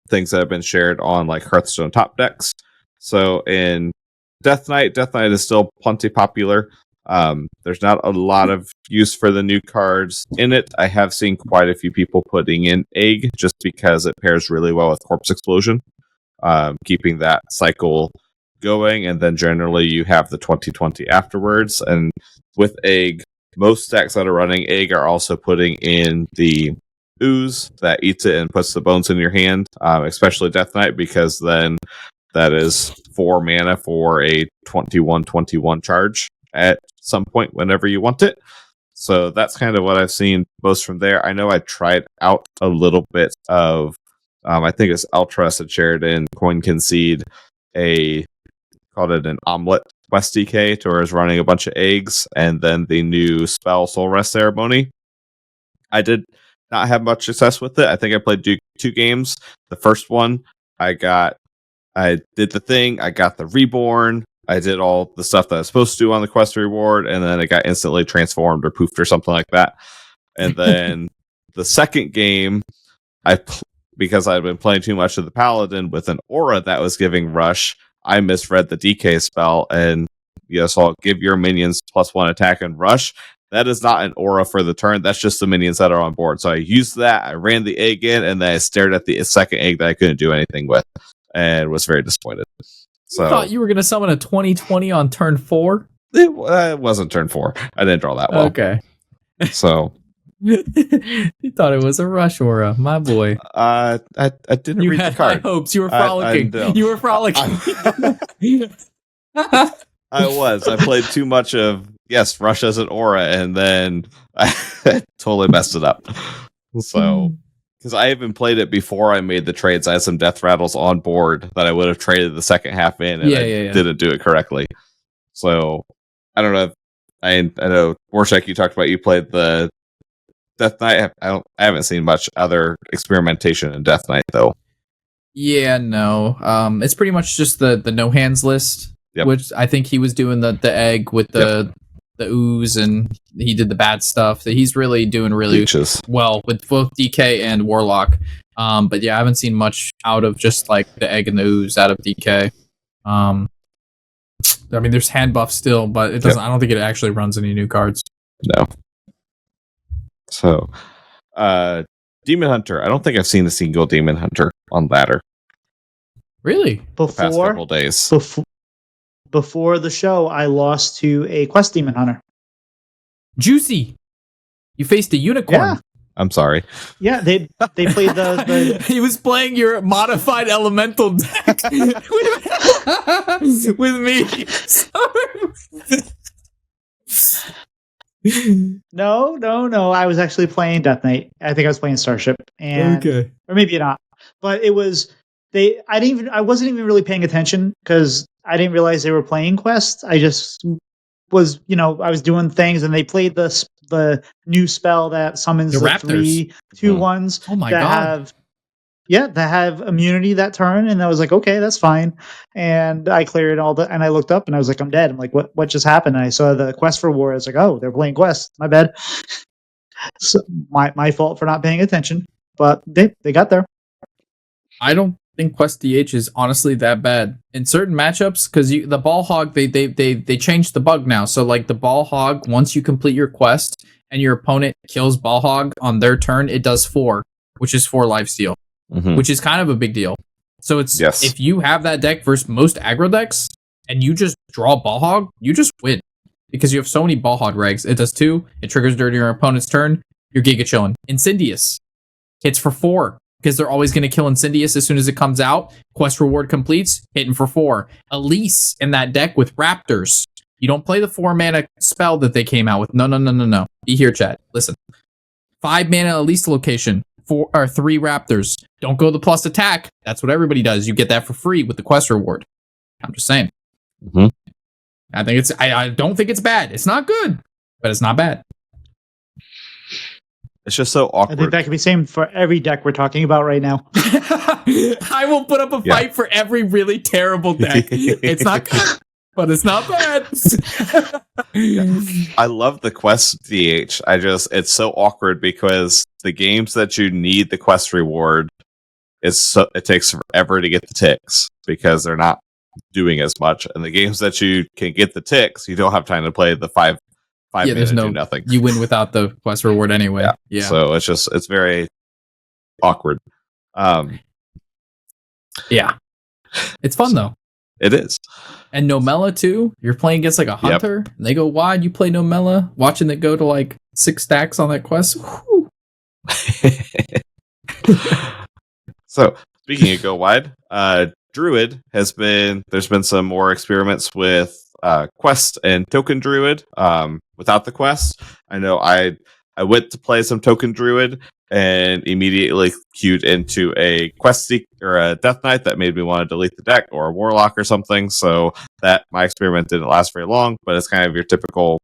things that have been shared on Hearthstone top decks. So in Death Knight is still plenty popular. There's not a lot of use for the new cards in it. I have seen quite a few people putting in Egg just because it pairs really well with Corpse Explosion, keeping that cycle going, and then generally you have the 20/20 afterwards. And with Egg, most decks that are running Egg are also putting in the Ooze that eats it and puts the bones in your hand, especially Death Knight, because then that is 4 mana for a 21/21 charge. at some point whenever you want it. So that's kind of what I've seen most from there. I know I tried out a little bit of, I think it's Eltress had shared in Coin Concede called it an omelet quest DK, to where it's running a bunch of eggs, and then the new spell Soul Rest Ceremony. I did not have much success with it. I think I played two games. The first one, I did the thing, I got the Reborn, I did all the stuff that I was supposed to do on the quest reward, and then it got instantly transformed or poofed or something like that. And then the second game, because I'd been playing too much of the Paladin with an aura that was giving rush, I misread the DK spell, and so I'll give your minions +1 attack and rush. That is not an aura for the turn. That's just the minions that are on board. So I used that, I ran the egg in, and then I stared at the second egg that I couldn't do anything with, and was very disappointed. So I thought you were going to summon a 2020 on turn 4? It wasn't turn 4. I didn't draw that well. Okay. So you thought it was a rush aura, my boy. I didn't You read had the card. high hopes. You were frolicking. You were frolicking. I was. I played too much of rush as an aura, and then I totally messed it up. So, because I even played it before I made the trades, I had some death rattles on board that I would have traded the second half in, and I didn't do it correctly. So, I don't know. I know Warshack, you talked about you played the Death Knight. I haven't seen much other experimentation in Death Knight though. Yeah, no. It's pretty much just the no hands list, which I think he was doing the egg with the ooze, and he did the bad stuff. That he's really doing well with both DK and Warlock. But yeah, I haven't seen much out of just like the egg and the ooze out of DK. I mean, there's hand buff still, but it doesn't. I don't think it actually runs any new cards. No. So, Demon Hunter. I don't think I've seen a single Demon Hunter on ladder. Really? The past couple days. Before the show, I lost to a Quest Demon Hunter. Juicy. You faced a unicorn. Yeah. I'm sorry. Yeah, they played the He was playing your modified elemental deck with me. No. I was actually playing Death Knight. I think I was playing Starship, or maybe not. But it was I wasn't even really paying attention because I didn't realize they were playing Quest. I just was, I was doing things, and they played the new spell that summons the 3/2/1s. Oh my god! That have immunity that turn, and I was like, okay, that's fine. And I cleared and I looked up, and I was like, I'm dead. I'm like, what just happened? And I saw the quest reward. I was like, oh, they're playing Quest. My bad. So my fault for not paying attention, but they got there. I don't think Quest DH is honestly that bad in certain matchups, because the ball hog they changed the bug now. So like the ball hog, once you complete your quest and your opponent kills ball hog on their turn, it does 4, which is 4 lifesteal. Which is kind of a big deal. So it's if you have that deck versus most aggro decks and you just draw ball hog, you just win, because you have so many ball hog regs. It does 2, it triggers during your opponent's turn, you're giga chilling. Insidious hits for 4, because they're always going to kill Insidious as soon as it comes out. Quest reward completes, hitting for 4. Elise in that deck with Raptors. You don't play the 4 mana spell that they came out with. No. Be here, chat. Listen. 5 mana Elise location. 4 or 3 Raptors. Don't go the plus attack. That's what everybody does. You get that for free with the quest reward. I'm just saying. I think I don't think it's bad. It's not good, but it's not bad. It's just so awkward. I think that could be same for every deck we're talking about right now. I will put up a fight for every really terrible deck. It's not good, but it's not bad. I love the quest DH. It's so awkward because the games that you need the quest reward, it takes forever to get the ticks because they're not doing as much. And the games that you can get the ticks, you don't have time to play the 5 minutes do nothing. You win without the quest reward anyway. Yeah. So it's very awkward. Yeah. It's fun though. It is. And Nomella too. You're playing against like a hunter, and they go wide. You play Nomella, watching it go to like 6 stacks on that quest. So speaking of go wide, Druid there's been some more experiments with quest and token druid without the quest. I know I went to play some token druid and immediately queued into a quest or a death knight that made me want to delete the deck, or a warlock or something. So that my experiment didn't last very long, but it's kind of your typical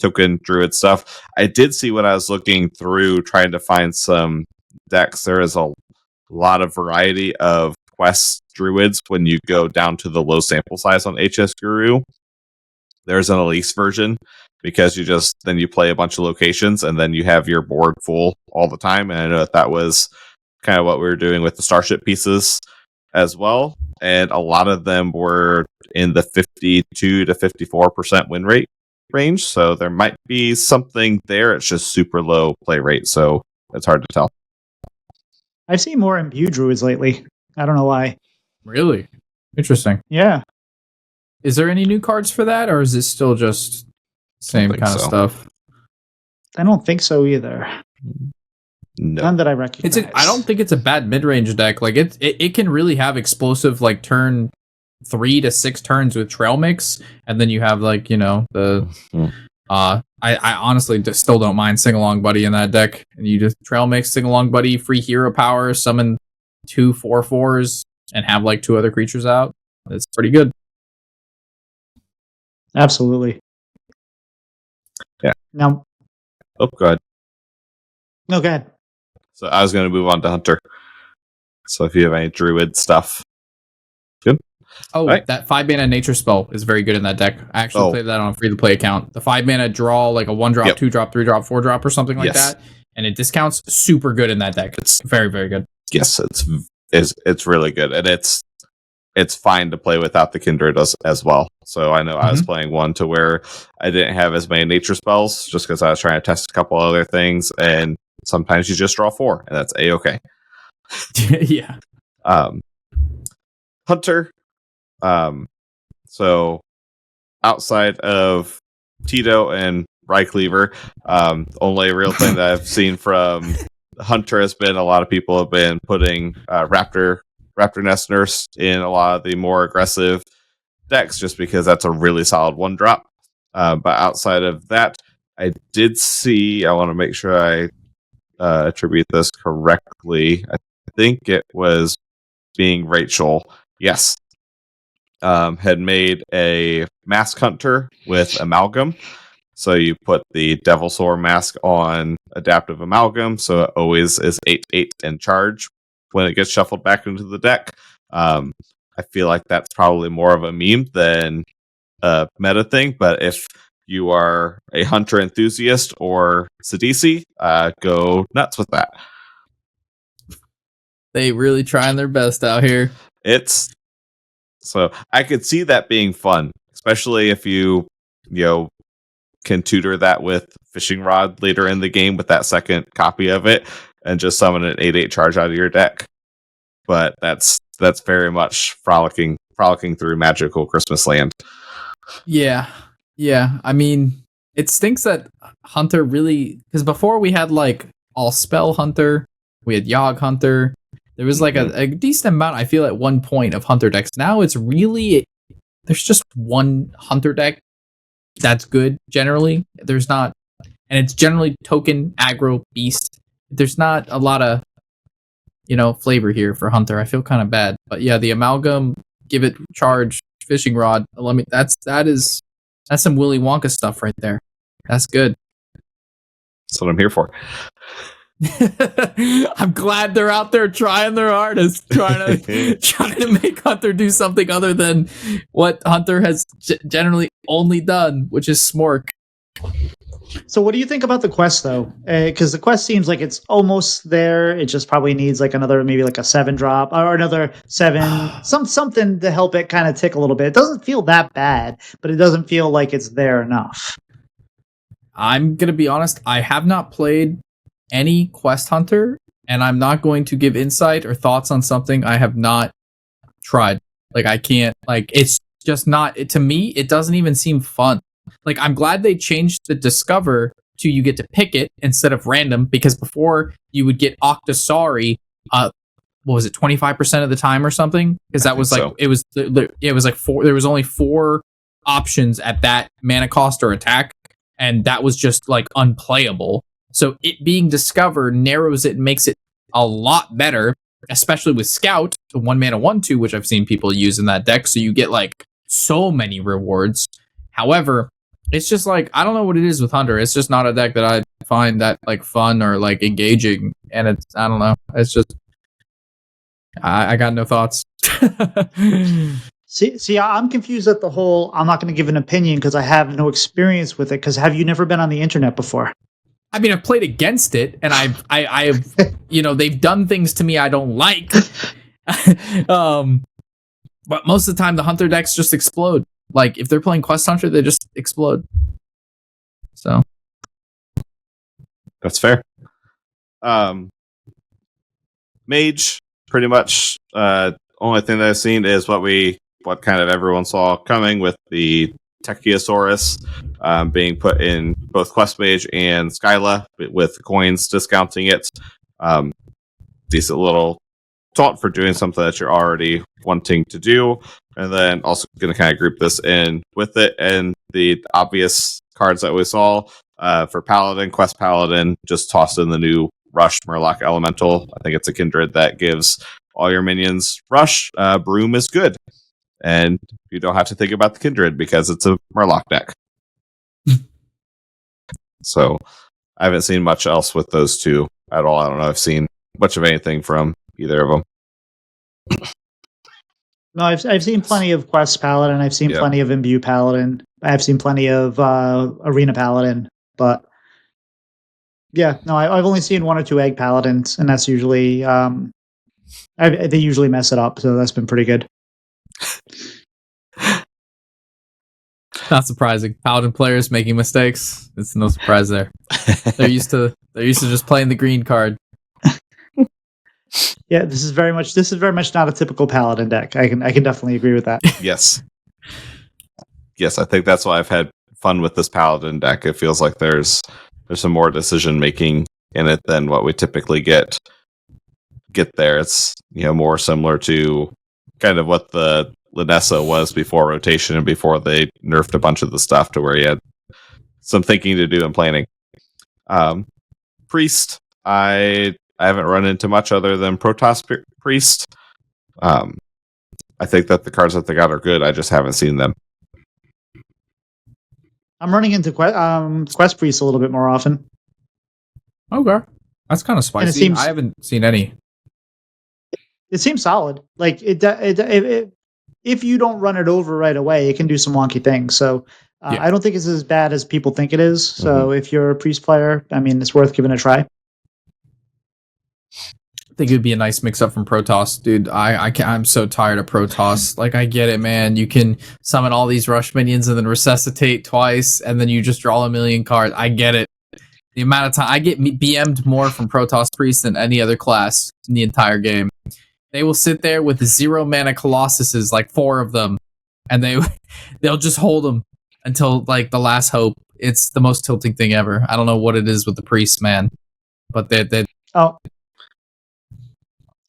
token druid stuff. I did see when I was looking through trying to find some decks, there is a lot of variety of quest druids when you go down to the low sample size on HS Guru. There's an Elise version, because you play a bunch of locations and then you have your board full all the time. And I know that was kind of what we were doing with the starship pieces as well. And a lot of them were in the 52 to 54% win rate range. So there might be something there. It's just super low play rate. So it's hard to tell. I've seen more imbue druids lately. I don't know why. Really? Interesting. Yeah. Is there any new cards for that, or is it still just same kind of stuff? I don't think so either. No. None that I recognize. I don't think it's a bad mid-range deck. Like it can really have explosive like turn 3 to 6 turns with trail mix, and then you have like the I honestly just still don't mind Sing Along Buddy in that deck, and you just trail mix Sing Along Buddy, free hero power, summon 2 4/4s, and have like 2 other creatures out. It's pretty good. Absolutely. Yeah. Now. Oh, go ahead. No, go ahead. So I was going to move on to Hunter. So if you have any druid stuff. Good. Oh, right. That 5-mana nature spell is very good in that deck. I actually played that on a free-to-play account. The 5-mana draw, like a 1-drop, 2-drop, 3-drop, 4-drop, or something like that. And it discounts super good in that deck. It's very, very good. Yes, it's really good. And it's fine to play without the Kindred as well. So I know I was playing one to where I didn't have as many nature spells, just because I was trying to test a couple other things, and sometimes you just draw 4, and that's A-okay. Yeah. Hunter. So outside of Tito and Rycleaver, only real thing that I've seen from Hunter has been a lot of people have been putting Raptor Nest Nurse in a lot of the more aggressive decks, just because that's a really solid 1-drop. But outside of that, I did see, I want to make sure I attribute this correctly. I think it was being Rachel. Yes. Had made a Mask Hunter with Amalgam. So you put the Devilsaur Mask on Adaptive Amalgam, so it always is 8/8 in charge when it gets shuffled back into the deck. I feel like that's probably more of a meme than a meta thing, but if you are a Hunter enthusiast or Sidisi, go nuts with that. They really trying their best out here. So I could see that being fun, especially if you can tutor that with Fishing Rod later in the game with that second copy of it, and just summon an 8/8 charge out of your deck. But that's very much frolicking through magical Christmas land. Yeah. I mean, it stinks that Hunter really, because before we had like all spell Hunter, we had Yogg Hunter. There was like a decent amount, I feel, at one point of Hunter decks. Now it's really, there's just one Hunter deck that's good generally. There's not, and it's generally token, aggro, beast. There's not a lot of, flavor here for Hunter. I feel kind of bad. But yeah, the Amalgam, give it charge, Fishing Rod. That's some Willy Wonka stuff right there. That's good. That's what I'm here for. I'm glad they're out there trying their hardest, trying to make Hunter do something other than what Hunter has generally only done, which is smork. So what do you think about the quest, though? Because the quest seems like it's almost there. It just probably needs like another, maybe like a 7-drop or another 7, something to help it kind of tick a little bit. It doesn't feel that bad, but it doesn't feel like it's there enough. I'm going to be honest. I have not played any quest Hunter, and I'm not going to give insight or thoughts on something I have not tried. Like, I can't, like, it's just not, to me, it doesn't even seem fun. Like, I'm glad they changed the Discover to you get to pick it instead of random, because before you would get Octosari, what was it, 25% of the time or something? Because that was like, so. It was like 4, there was only 4 options at that mana cost or attack, and that was just like unplayable. So it being discovered narrows it and makes it a lot better, especially with Scout, the 1 mana 1/2, which I've seen people use in that deck. So you get like so many rewards. However, it's just like, I don't know what it is with Hunter. It's just not a deck that I find that like fun or like engaging. And it's, I don't know. It's just, I got no thoughts. See, I'm confused at the whole, I'm not going to give an opinion because I have no experience with it. Because have you never been on the internet before? I mean, I've played against it, and I've they've done things to me I don't like. But most of the time, the Hunter decks just explode. Like, if they're playing Quest Hunter, they just explode. So. That's fair. Mage, pretty much, only thing that I've seen is what kind of everyone saw coming with the Techiosaurus being put in both Quest Mage and Skyla, with coins discounting it. Decent little taunt for doing something that you're already wanting to do, and then also going to kind of group this in with it. And the obvious cards that we saw for Paladin, Quest Paladin, just tossed in the new Rush Murloc Elemental. I think it's a kindred that gives all your minions Rush. Broom is good, and you don't have to think about the kindred because it's a Murloc deck. So I haven't seen much else with those two at all. I don't know if I've seen much of anything from either of them. No, I've seen plenty of Quest Paladin. I've seen plenty of Imbue Paladin. I've seen plenty of Arena Paladin. But yeah, no, I've only seen 1 or 2 Egg Paladins, and that's usually they usually mess it up. So that's been pretty good. Not surprising. Paladin players making mistakes. It's no surprise there. They're used to just playing the green card. Yeah, this is very much not a typical Paladin deck. I can definitely agree with that. Yes. Yes, I think that's why I've had fun with this Paladin deck. It feels like there's some more decision making in it than what we typically get there. It's, more similar to kind of what the Linessa was before rotation and before they nerfed a bunch of the stuff to where you had some thinking to do and planning. Priest, I haven't run into much other than Protoss Priest. I think that the cards that they got are good. I just haven't seen them. I'm running into Quest Priest a little bit more often. Okay. That's kind of spicy. I haven't seen any. It seems solid. Like if you don't run it over right away, it can do some wonky things. So I don't think it's as bad as people think it is. So if you're a Priest player, I mean, it's worth giving a try. I think it would be a nice mix up from Protoss, dude. I'm so tired of Protoss. Like, I get it, man. You can summon all these rush minions and then resuscitate twice, and then you just draw a million cards. I get it. The amount of time I get BM'd more from Protoss Priest than any other class in the entire game. They will sit there with 0 mana Colossuses, like 4 of them, and they'll just hold them until like the last hope. It's the most tilting thing ever. I don't know what it is with the Priests, man, but they. Oh.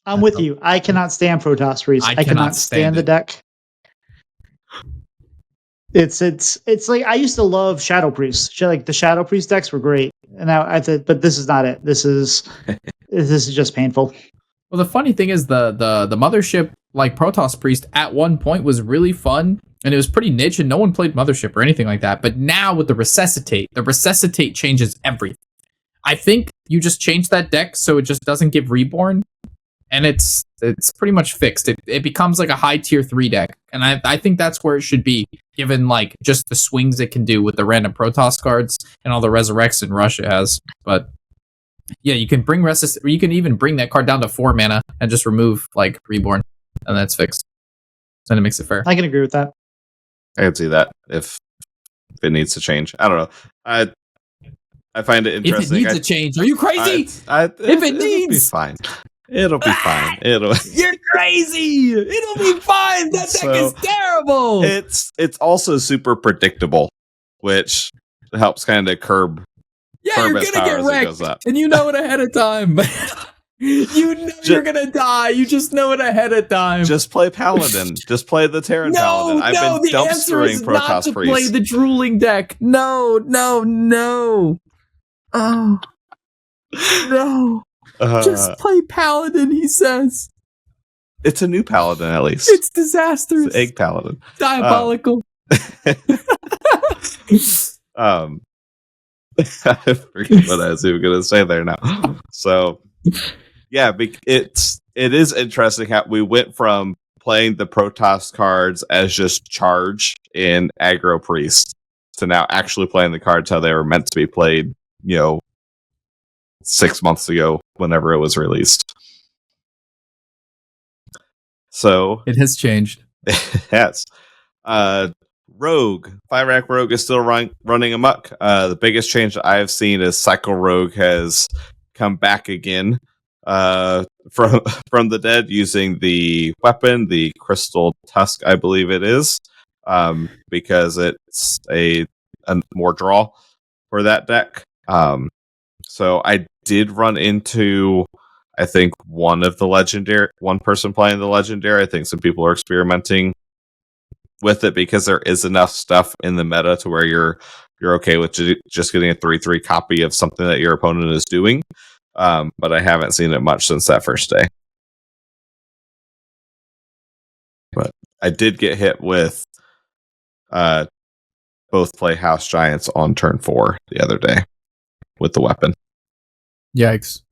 I'm with you. I cannot stand Protoss Priest. I cannot stand the deck. It's like, I used to love Shadow Priest. Like, the Shadow Priest decks were great, and now but this is not it. This is just painful. Well, the funny thing is the Mothership, like Protoss Priest, at one point was really fun, and it was pretty niche, and no one played Mothership or anything like that. But now with the Resuscitate changes everything. I think you just change that deck so it just doesn't give Reborn, and it's pretty much fixed. It becomes like a high tier 3 deck, and I think that's where it should be, given like just the swings it can do with the random Protoss cards and all the Resurrects and Rush it has. But yeah, you can you can even bring that card down to 4 mana and just remove like Reborn, and that's fixed. Then it makes it fair. I can agree with that. I can see that if it needs to change. I don't know. I find it interesting. If it needs a change, are you crazy? If it needs, it'll be fine. It'll be fine. You're crazy. It'll be fine. That deck is terrible. It's also super predictable, which helps kind of curb. Yeah, you're gonna get wrecked, and you know it ahead of time. You know you're gonna die. You just know it ahead of time. Just play Paladin. Just play the Terran Paladin. I've been the answer is dumpstering not Protoss to Priest. play the drooling deck. No. Oh. No. Just play Paladin, he says. It's a new Paladin, at least. It's disastrous. It's Egg Paladin. Diabolical. I forget what I was even going to say there now. So, yeah, it is interesting how we went from playing the Protoss cards as just charge in aggro priest to now actually playing the cards how they were meant to be played, 6 months ago, whenever it was released. So it has changed. Yes. Rogue, 5-rack Rogue is still running amok. The biggest change that I have seen is Cycle Rogue has come back again from the dead using the weapon, the Crystal Tusk, I believe it is, because it's a more draw for that deck. So I did run into, I think, one person playing the legendary. I think some people are experimenting with it because there is enough stuff in the meta to where you're okay with just getting a 3/3 copy of something that your opponent is doing. But I haven't seen it much since that first day. But I did get hit with both play House Giants on turn 4 the other day with the weapon. Yikes.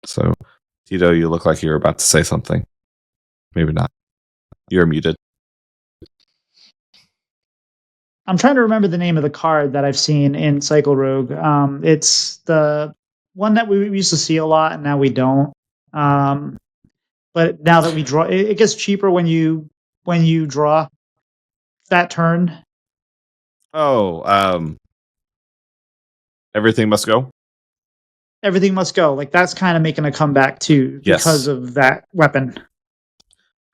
So, Tito, you look like you were about to say something. Maybe not. You're muted. I'm trying to remember the name of the card that I've seen in Cycle Rogue. It's the one that we used to see a lot, and now we don't. But now that we draw, it gets cheaper when you draw that turn. Oh, Everything Must Go? Everything Must Go. Like, that's kind of making a comeback, too, because of that weapon.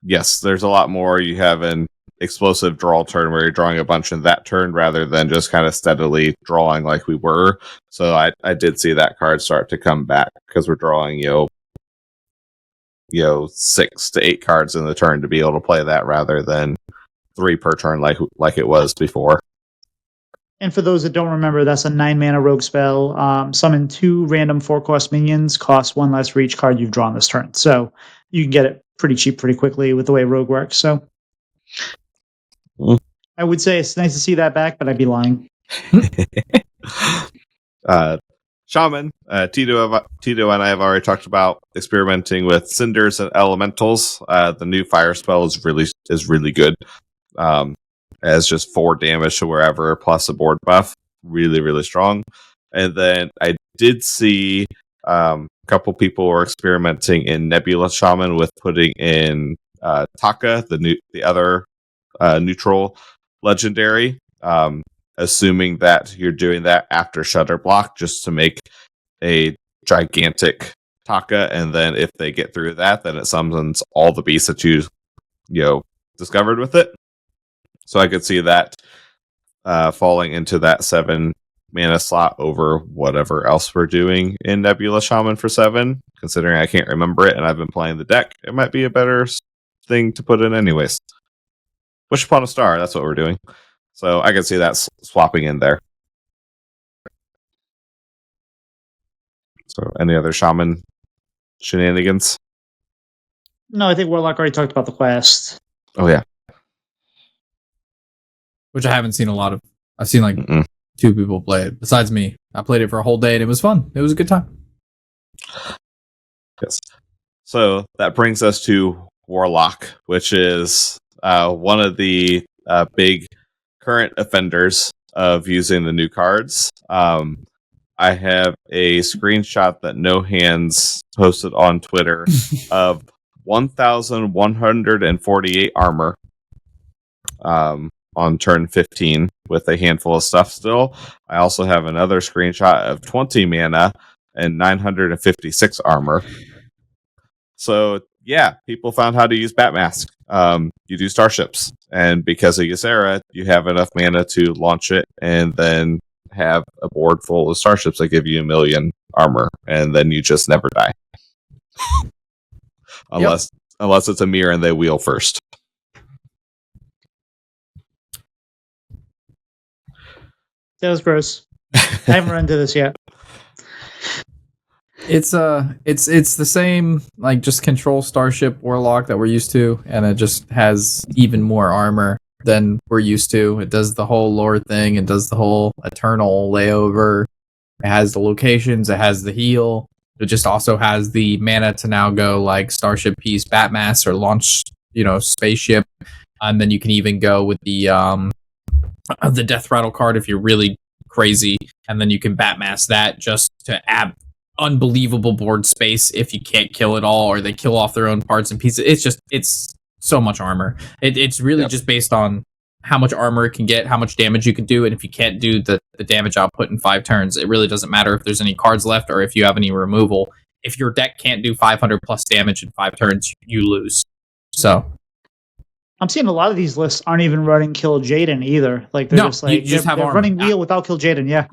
Yes, there's a lot more. You have an explosive draw turn where you're drawing a bunch in that turn rather than just kind of steadily drawing like we were. So I did see that card start to come back because we're drawing, 6 to 8 cards in the turn to be able to play that rather than 3 per turn like it was before. And for those that don't remember, that's a 9-mana rogue spell. Summon 2 random 4-cost minions, cost 1 less for each card you've drawn this turn. So you can get it pretty cheap pretty quickly with the way rogue works. So I would say it's nice to see that back, but I'd be lying. Shaman, Tito and I have already talked about experimenting with cinders and elementals. The new fire spell is really good. As just 4 damage to wherever plus a board buff. Really, really strong. And then I did see a couple people were experimenting in Nebula Shaman with putting in Taka, the other neutral legendary, assuming that you're doing that after Shutter Block just to make a gigantic Taka, and then if they get through that, then it summons all the beasts that you discovered with it. So I could see that falling into that 7 mana slot over whatever else we're doing in Nebula Shaman for 7. Considering I can't remember it and I've been playing the deck, it might be a better thing to put in anyways. Wish Upon a Star, that's what we're doing. So I could see that swapping in there. So any other Shaman shenanigans? No, I think Warlock already talked about the quest. Oh, yeah. Which I haven't seen a lot of. I've seen 2 people play it besides me. I played it for a whole day and it was fun. It was a good time. Yes. So that brings us to Warlock, which is one of the big current offenders of using the new cards. I have a screenshot that No Hands posted on Twitter of 1,148 armor. On turn 15 with a handful of stuff still. I also have another screenshot of 20 mana and 956 armor. So, yeah, people found how to use Batmask. You do starships, and because of Ysera, you have enough mana to launch it and then have a board full of starships that give you 1,000,000 armor, and then you just never die. Unless it's a mirror and they wheel first. That was gross. I haven't run into this yet. It's the same, like, just control starship warlock that we're used to, and it just has even more armor than we're used to. It does the whole lore thing, it does the whole eternal layover, it has the locations, it has the heal, it just also has the mana to now go like starship piece Batmass or launch, spaceship, and then you can even go with the death rattle card if you're really crazy, and then you can Batmass that just to add unbelievable board space if you can't kill it all or they kill off their own parts and pieces. It's so much armor. It's really just based on how much armor it can get, how much damage you can do, and if you can't do the damage output in 5 turns, it really doesn't matter if there's any cards left or if you have any removal. If your deck can't do 500 plus damage in 5 turns, you lose. So I'm seeing a lot of these lists aren't even running Kill Jaden either. Like they're just like they're running wheel without Kill Jaden. Yeah.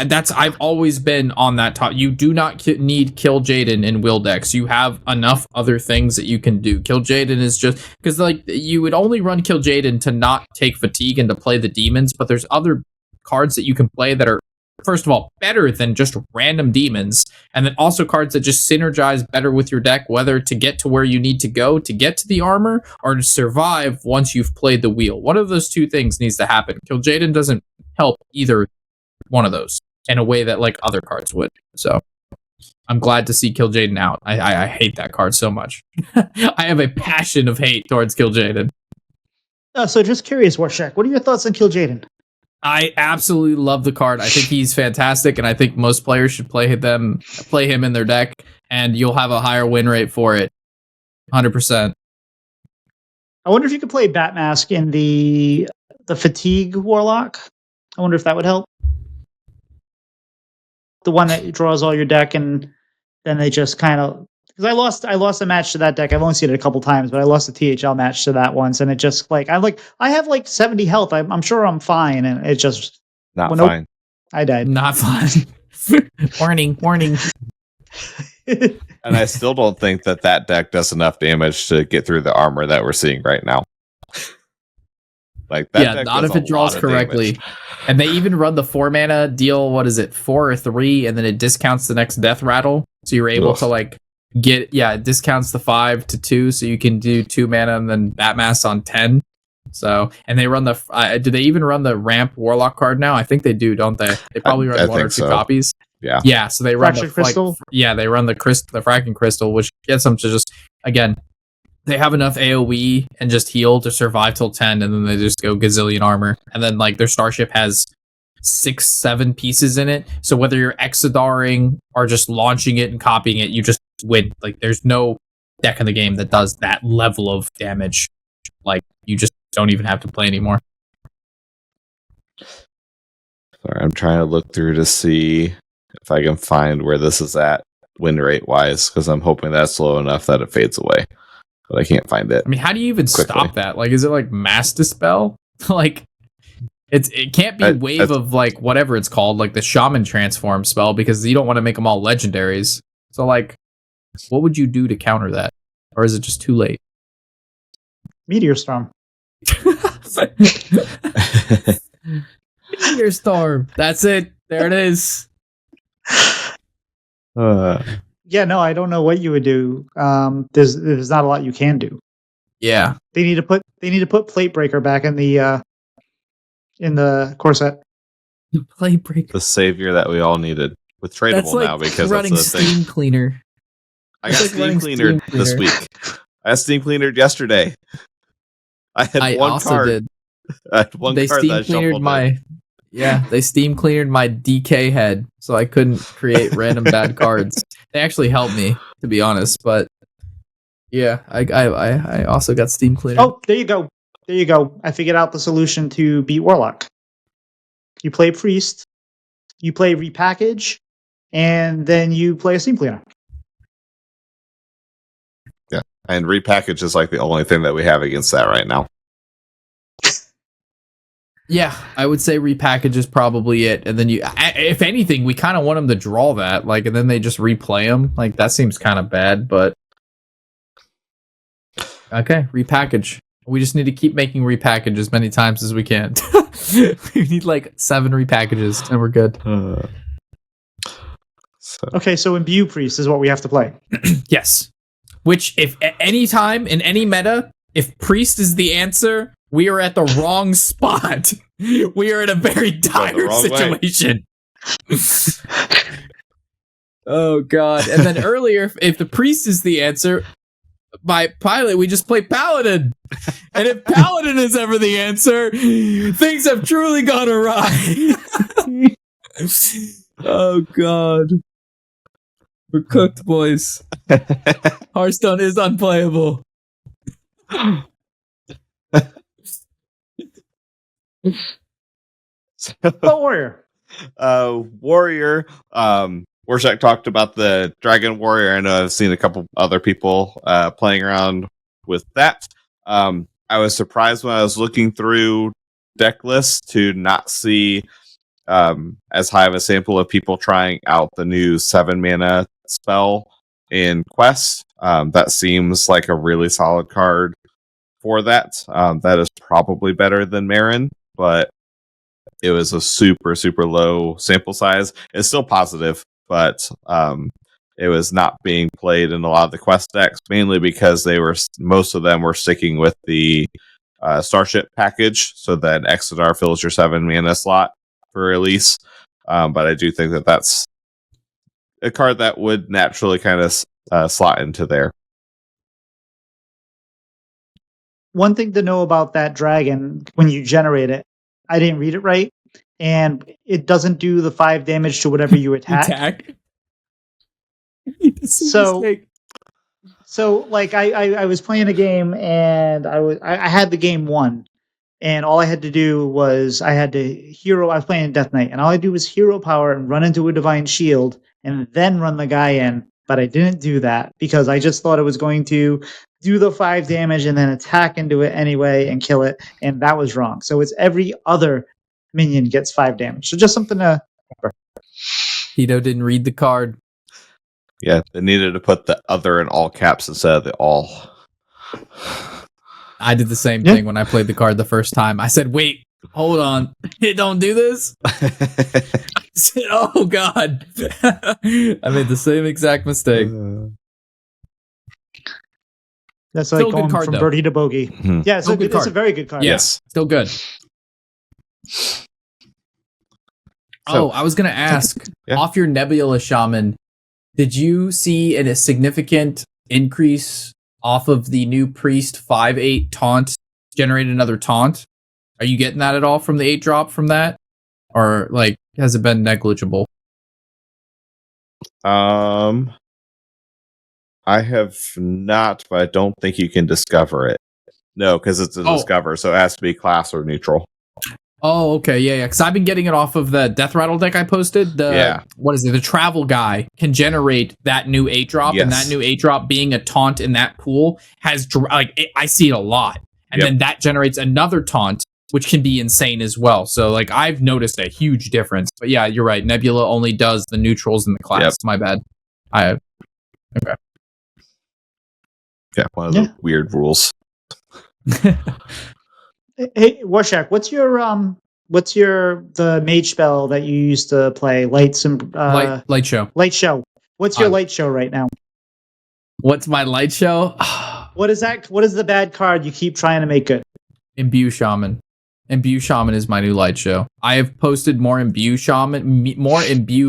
That's I've always been on that top. You do not need Kill Jaden in wheel decks. You have enough other things that you can do. Kill Jaden is just because like you would only run Kill Jaden to not take fatigue and to play the demons, but there's other cards that you can play that are, first of all, better than just random demons, and then also cards that just synergize better with your deck, whether to get to where you need to go to get to the armor or to survive once you've played the wheel. One of those two things needs to happen. Kill Jaden doesn't help either one of those in a way that like other cards would. So I'm glad to see Kill Jaden out. I hate that card so much. I have a passion of hate towards Kill Jaden. So just curious, Warshack, what are your thoughts on Kill Jaden? I absolutely love the card. I think he's fantastic, and I think most players should play him in their deck, and you'll have a higher win rate for it. 100%. I wonder if you could play Batmask in the Fatigue Warlock. I wonder if that would help. The one that draws all your deck, and then they just kind of... Because I lost a match to that deck. I've only seen it a couple times, but I lost a THL match to that once, and it just I have like 70 health. I'm sure I'm fine, and it just not fine. Nope, I died. Not fine. Warning. And I still don't think that deck does enough damage to get through the armor that we're seeing right now. Like that deck not if it draws correctly. Damage. And they even run the 4 mana deal. What is it? 4 or 3, and then it discounts the next death rattle, so you're able to like. It discounts the 5 to 2, so you can do 2 mana and then Batmass on 10. So, and they run do they even run the ramp warlock card now? I think they do, don't they? They probably run 1 or 2 copies. Yeah. So they run the crystal. They run the fracking crystal, which gets them to just, again, they have enough AoE and just heal to survive till 10, and then they just go gazillion armor, and then like their starship has 6-7 pieces in it. So whether you're Exodaring or just launching it and copying it, you just win. Like there's no deck in the game that does that level of damage. Like you just don't even have to play anymore. Sorry, I'm trying to look through to see if I can find where this is at win rate wise, because I'm hoping that's low enough that it fades away, but I can't find it. I mean, how do you even stop that? Like, is it like Mass Dispel? Like it can't be wave of like whatever it's called, like the Shaman Transform spell, because you don't want to make them all legendaries. So like, what would you do to counter that? Or is it just too late? Meteor Storm. Meteor Storm. That's it. There it is. Yeah, no, I don't know what you would do. There's not a lot you can do. Yeah. They need to put Plate Breaker back in the core set. Plate Breaker. The savior that we all needed. With tradable like now, because running that's the Steam thing. Cleaner. I got Steam Cleaner this week. I got Steam Cleanered yesterday. I had one card. I had one they card Steam that cleared my they Steam cleared my DK head, so I couldn't create random bad cards. They actually helped me, to be honest, but yeah, I also got Steam Cleaner. Oh, there you go. I figured out the solution to beat Warlock. You play Priest, you play Repackage, and then you play a Steam Cleaner. Yeah, and Repackage is like the only thing that we have against that right now. Yeah, I would say repackage is probably it. And then if anything, we kind of want them to draw that, like, and then they just replay them. Like, that seems kind of bad, but okay, repackage. We just need to keep making repackage as many times as we can. We need like 7 repackages, and we're good. Okay, so Imbue Priest is what we have to play. Yes. Which, if at any time in any meta, if Priest is the answer, we are at the wrong spot. We are in a very dire situation. Oh, God. And then earlier, if the Priest is the answer, by Pylet, we just play Paladin. And if Paladin is ever the answer, things have truly gone awry. Oh, God. We're cooked, boys. Hearthstone is unplayable. Warrior. Warrior. Warshack talked about the Dragon Warrior. I know I've seen a couple other people playing around with that. I was surprised when I was looking through deck lists to not see as high of a sample of people trying out the new 7 mana spell in Quest. That seems like a really solid card for that. That is probably better than Marin, but it was a super, super low sample size. It's still positive, but it was not being played in a lot of the Quest decks, mainly because most of them were sticking with the Starship package, so that Exodar fills your 7 mana slot for release. But I do think that that's a card that would naturally kind of slot into there. One thing to know about that dragon, when you generate it, I didn't read it right, and it doesn't do the 5 damage to whatever you attack. So like I was playing a game, and I had the game won, and all I had to do was I was playing Death Knight, and all I do was hero power and run into a Divine Shield and then run the guy in. But I didn't do that because I just thought it was going to do the 5 damage and then attack into it anyway and kill it, and that was wrong. So it's every other minion gets 5 damage. So just something to remember. Tito didn't read the card. Yeah, they needed to put the other in all caps instead of the all. I did the same thing when I played the card the first time. I said, wait, hold on. It don't do this? I said, oh, God. I made the same exact mistake. That's like going from birdie to bogey. Mm-hmm. Yeah, it's a very good card. Yes, still good. I was going to ask, off your Nebula Shaman, did you see a significant increase off of the new Priest 5/8 taunt, generate another taunt? Are you getting that at all from the 8 drop from that? Or like has it been negligible? I have not, but I don't think you can discover it. No, because it's a discover, so it has to be class or neutral. Oh, okay, yeah. Because I've been getting it off of the Death Rattle deck I posted. What is it? The Travel Guy can generate that new 8 drop, and that new 8 drop being a taunt in that pool has I see it a lot, and then that generates another taunt, which can be insane as well. So like I've noticed a huge difference. But yeah, you're right. Nebula only does the neutrals and the class. My bad. Okay. Yeah, one of the weird rules. Hey, Warshack, what's the mage spell that you used to play? Light show. Light show. What's your light show right now? What's my light show? What is that? What is the bad card you keep trying to make good? Imbue Shaman. Imbue Shaman is my new light show. I have posted more Imbue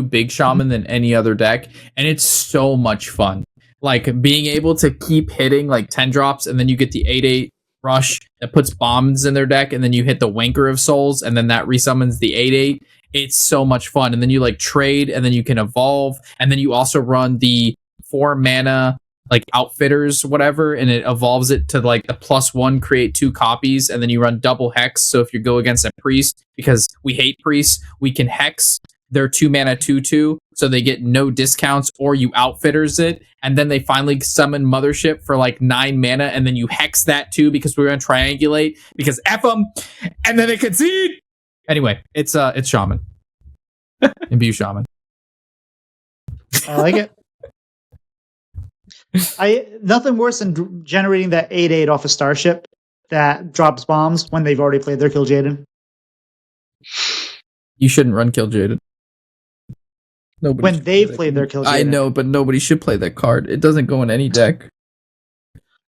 Big Shaman than any other deck, and it's so much fun. Like being able to keep hitting like 10 drops, and then you get the 8/8 rush that puts bombs in their deck, and then you hit the Wanker of Souls, and then that resummons the 8/8. It's so much fun. And then you like trade, and then you can evolve, and then you also run the 4 mana like outfitters, whatever, and it evolves it to like the +1, create 2 copies, and then you run double hex. So if you go against a priest, because we hate priests, we can hex their 2 mana 2/2, so they get no discounts, or you outfitters it, and then they finally summon Mothership for like 9 mana, and then you hex that too because we're gonna triangulate because F them, and then they concede, Anyway, it's Shaman. Imbue Shaman. I like it. Nothing worse than generating that 8/8 off a starship that drops bombs when they've already played their Kill Jaden. You shouldn't run Kill Jaden. Nobody When they've played their Kill Jaden. I know, but nobody should play that card. It doesn't go in any deck.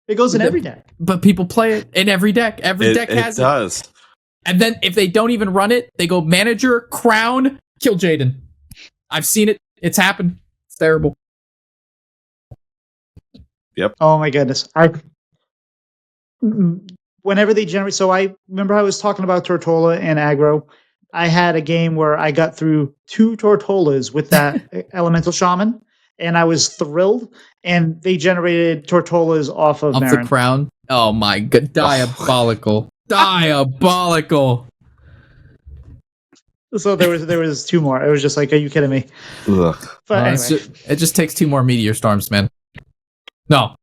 It goes in every deck. But people play it in every deck. Every deck has it. It does. And then if they don't even run it, they go Manager, Crown, Kill Jaden. I've seen it. It's happened. It's terrible. Yep. Oh my goodness. Whenever they generate, so I remember I was talking about Tortola and aggro. I had a game where I got through 2 Tortolas with that Elemental Shaman, and I was thrilled. And they generated Tortolas off of Marin. The Crown. Oh my god, diabolical. Diabolical. So there was 2 more. It was just like, are you kidding me? Ugh. But anyway. It just takes 2 more Meteor Storms, man. No.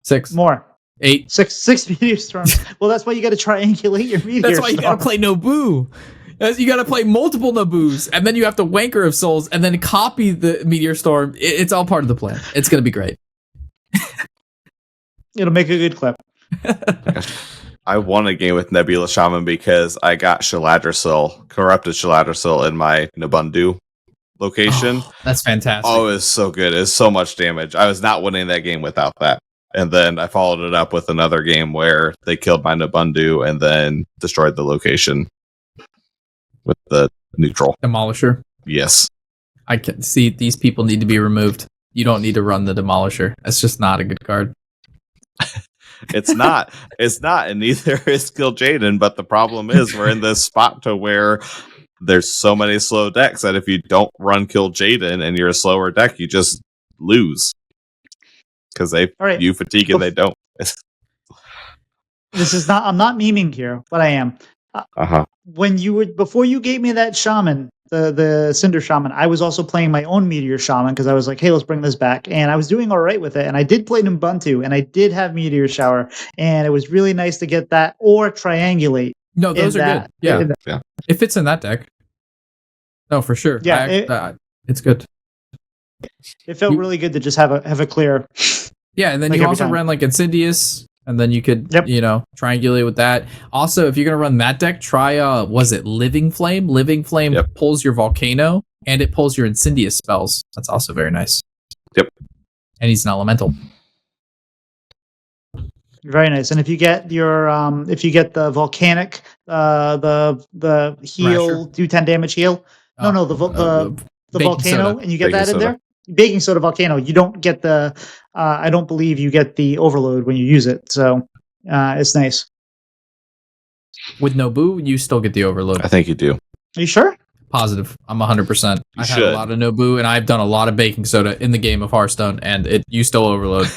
6. More. 8. 6 Meteor Storms. Well, that's why you got to triangulate your Meteor That's why you got to play Nobu. You got to play multiple Nobus, and then you have to Wanker of Souls, and then copy the Meteor Storm. It's all part of the plan. It's going to be great. It'll make a good clip. I won a game with Nebula Shaman because I got corrupted Shaladrasil in my Nabundu location. Oh, that's fantastic. Oh, it's so good. It's so much damage. I was not winning that game without that. And then I followed it up with another game where they killed my Nabundu and then destroyed the location with the neutral. Demolisher. Yes. I can see these people need to be removed. You don't need to run the Demolisher. That's just not a good card. It's not, and neither is Kill Jaden, but the problem is we're in this spot to where there's so many slow decks that if you don't run Kill Jaden and you're a slower deck, you just lose. Because you fatigue and they don't. This is not, I'm not memeing here, but I am. Before you gave me that Shaman, the Cinder Shaman, I was also playing my own Meteor Shaman because I was like, hey, let's bring this back. And I was doing all right with it. And I did play Ubuntu and I did have Meteor Shower. And it was really nice to get that or Triangulate. No, those are good. Yeah. It fits in that deck. No, for sure. Yeah. It's good. It felt really good to just have a clear. Yeah, and then you also ran like Insidious, and then you could, triangulate with that. Also, if you're going to run that deck, try, was it Living Flame? Living Flame pulls your Volcano, and it pulls your Insidious spells. That's also very nice. Yep. And he's an elemental. Very nice. And if you get the Volcanic, the heal, do 10 damage heal. The Volcano, and you get that in there. Baking soda Volcano, you don't get the I don't believe you get the overload when you use it, so it's nice. With Nobu, you still get the overload. I think you do. Are you sure? Positive. I'm 100%. I've had a lot of Nobu, and I've done a lot of baking soda in the game of Hearthstone, and you still overload.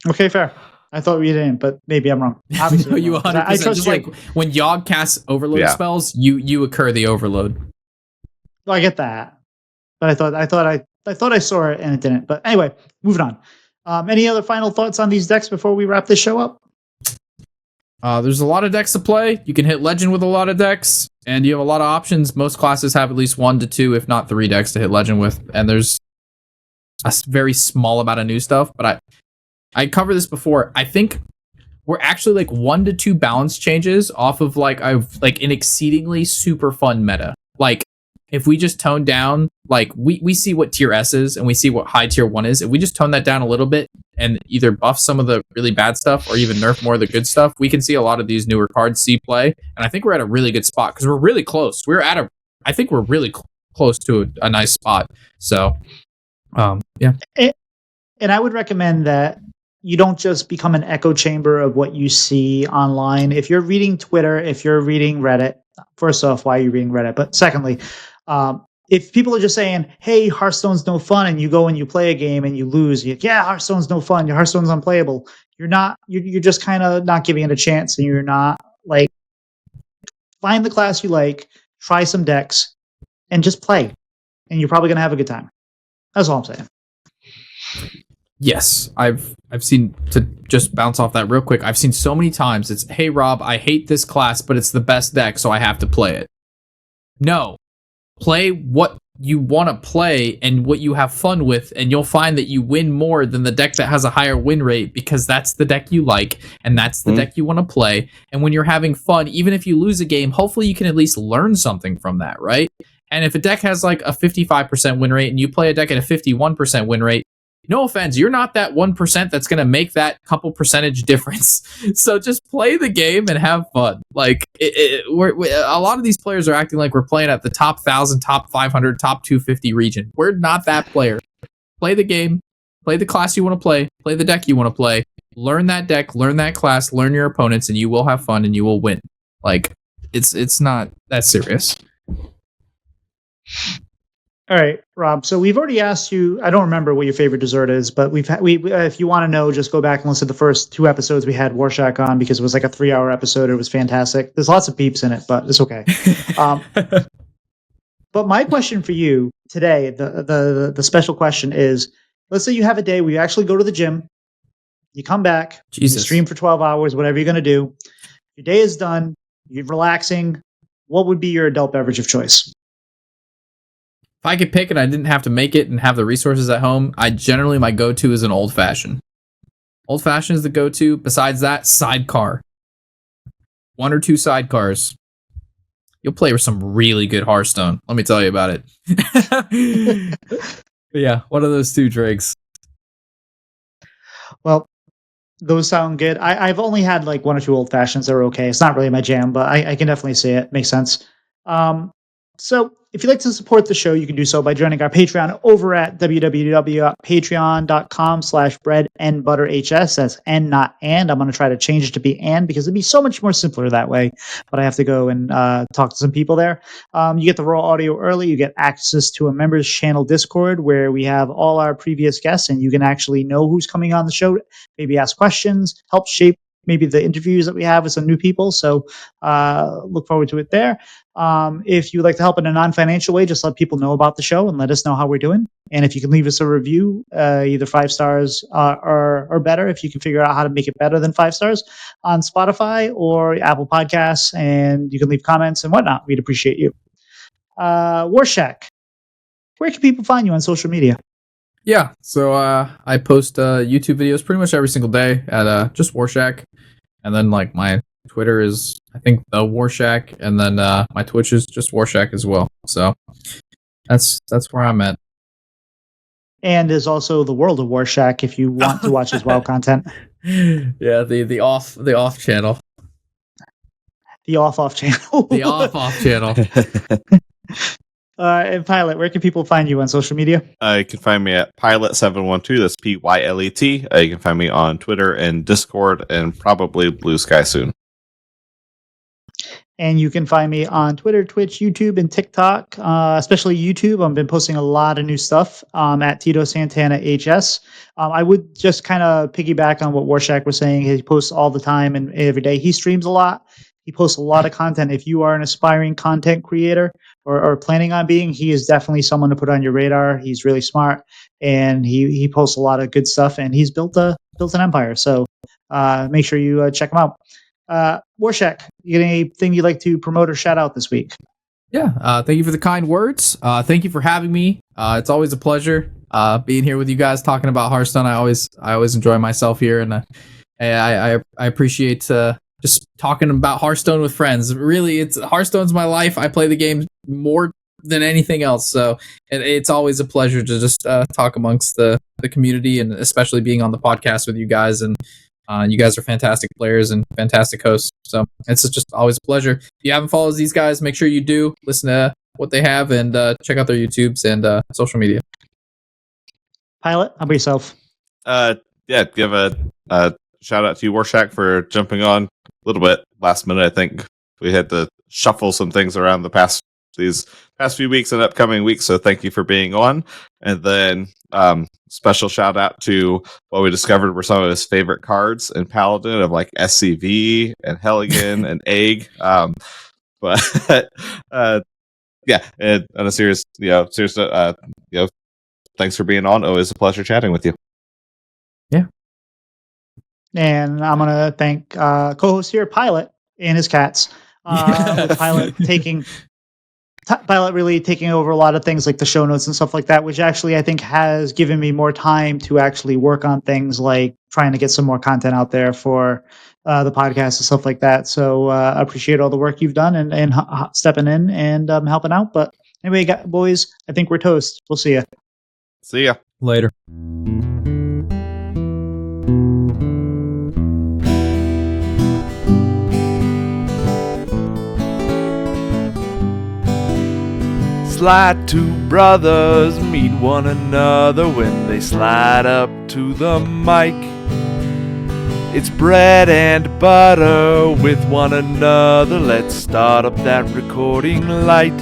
Okay, fair. I thought we didn't, but maybe I'm wrong. Obviously, no, you 100%. I trust just you. Like when Yogg casts overload spells, you occur the overload. Well, I get that. But I thought I saw it and it didn't. But anyway, moving on. Any other final thoughts on these decks before we wrap this show up? There's a lot of decks to play. You can hit Legend with a lot of decks, and you have a lot of options. Most classes have at least 1 to 2, if not 3 decks to hit Legend with, and there's a very small amount of new stuff. But I covered this before. I think we're actually like 1 to 2 balance changes off of like an exceedingly super fun meta. Like, if we just tone down, like we see what tier S is and we see what high tier 1 is. If we just tone that down a little bit and either buff some of the really bad stuff or even nerf more of the good stuff, we can see a lot of these newer cards see play. And I think we're at a really good spot because we're really close. I think we're really close to a nice spot. So, yeah. And I would recommend that you don't just become an echo chamber of what you see online. If you're reading Twitter, if you're reading Reddit, first off, why are you reading Reddit? But secondly, if people are just saying, hey, Hearthstone's no fun, and you go and you play a game and you lose, Hearthstone's no fun, your Hearthstone's unplayable. You're just kind of not giving it a chance, and you're not like, find the class you like, try some decks, and just play. And you're probably going to have a good time. That's all I'm saying. Yes, I've seen, to just bounce off that real quick. I've seen so many times it's, hey Rob, I hate this class, but it's the best deck, so I have to play it. No, play what you want to play and what you have fun with, and you'll find that you win more than the deck that has a higher win rate, because that's the deck you like and that's the deck you want to play. And when you're having fun, even if you lose a game, hopefully you can at least learn something from that, right? And if a deck has like a 55% win rate and you play a deck at a 51% win rate, no offense, you're not that 1% that's going to make that couple percentage difference. So just play the game and have fun. Like, a lot of these players are acting like we're playing at the top 1,000, top 500, top 250 region. We're not that player. Play the game, play the class you want to play the deck you want to play, learn that deck, learn that class, learn your opponents, and you will have fun and you will win. Like, it's not that serious. All right, Rob. So we've already asked you. I don't remember what your favorite dessert is, but if you want to know, just go back and listen to the first 2 episodes we had Warshack on, because it was like a 3-hour episode. It was fantastic. There's lots of beeps in it, but it's okay. But my question for you today, the special question is: let's say you have a day where you actually go to the gym, you come back, you stream for 12 hours, whatever you're going to do. Your day is done. You're relaxing. What would be your adult beverage of choice? If I could pick and I didn't have to make it and have the resources at home, my go-to is an old fashioned. Old fashioned is the go-to. Besides that, sidecar. 1 or 2 sidecars. You'll play with some really good Hearthstone. Let me tell you about it. Yeah, one of those 2 drinks. Well, those sound good. I've only had like 1 or 2 old fashions that are okay. It's not really my jam, but I can definitely see it. Makes sense. So if you'd like to support the show, you can do so by joining our Patreon over at www.patreon.com/breadandbutterhs. That's N, not and. I'm going to try to change it to be and, because it'd be so much more simpler that way. But I have to go and talk to some people there. You get the raw audio early. You get access to a members channel Discord where we have all our previous guests, and you can actually know who's coming on the show, maybe ask questions, help shape maybe the interviews that we have with some new people. So look forward to it there. If you'd like to help in a non-financial way, just let people know about the show and let us know how we're doing. And if you can leave us a review, either 5 stars or better, if you can figure out how to make it better than 5 stars on Spotify or Apple Podcasts, and you can leave comments and whatnot, we'd appreciate you. Warshack, where can people find you on social media? Yeah, so I post YouTube videos pretty much every single day at just Warshack, and then like my Twitter is, I think, the Warshack, and then my Twitch is just Warshack as well. So that's where I'm at. And there's also the World of Warshack if you want to watch his WoW content. Yeah, the off channel. The off channel. The off channel. And Pylet, where can people find you on social media? You can find me at Pylet712. That's Pylet. You can find me on Twitter and Discord and probably Blue Sky soon. And you can find me on Twitter, Twitch, YouTube, and TikTok, especially YouTube. I've been posting a lot of new stuff at Tito Santana HS. I would just kind of piggyback on what Warshack was saying. He posts all the time and every day. He streams a lot. He posts a lot of content. If you are an aspiring content creator or planning on being, he is definitely someone to put on your radar. He's really smart, and he posts a lot of good stuff, and he's built an empire. So make sure you check him out. Warshack, you got anything you'd like to promote or shout out this week? Yeah, thank you for the kind words. Thank you for having me. It's always a pleasure being here with you guys talking about Hearthstone. I always enjoy myself here, and I appreciate just talking about Hearthstone with friends. Really, Hearthstone's my life. I play the game more than anything else, so it's always a pleasure to just talk amongst the community, and especially being on the podcast with you guys. And you guys are fantastic players and fantastic hosts, so it's just always a pleasure. If you haven't followed these guys, make sure you do listen to what they have and check out their YouTubes and social media. Pylet, how about yourself? Yeah, give a shout out to you, Warshack, for jumping on a little bit last minute. I think we had to shuffle some things around these past few weeks and upcoming weeks, so thank you for being on. And then special shout out to what we discovered were some of his favorite cards in Paladin, of like SCV and Helligan and Egg. But yeah, and on a serious, thanks for being on. Always a pleasure chatting with you. And I'm going to thank co-host here, Pylet, and his cats. With Pylet really taking over a lot of things like the show notes and stuff like that, which actually I think has given me more time to actually work on things like trying to get some more content out there for the podcast and stuff like that. So I appreciate all the work you've done and stepping in and helping out. But anyway, boys, I think we're toast. We'll see you. See ya. Later. Slide two brothers meet one another when they slide up to the mic. It's bread and butter with one another. Let's start up that recording light.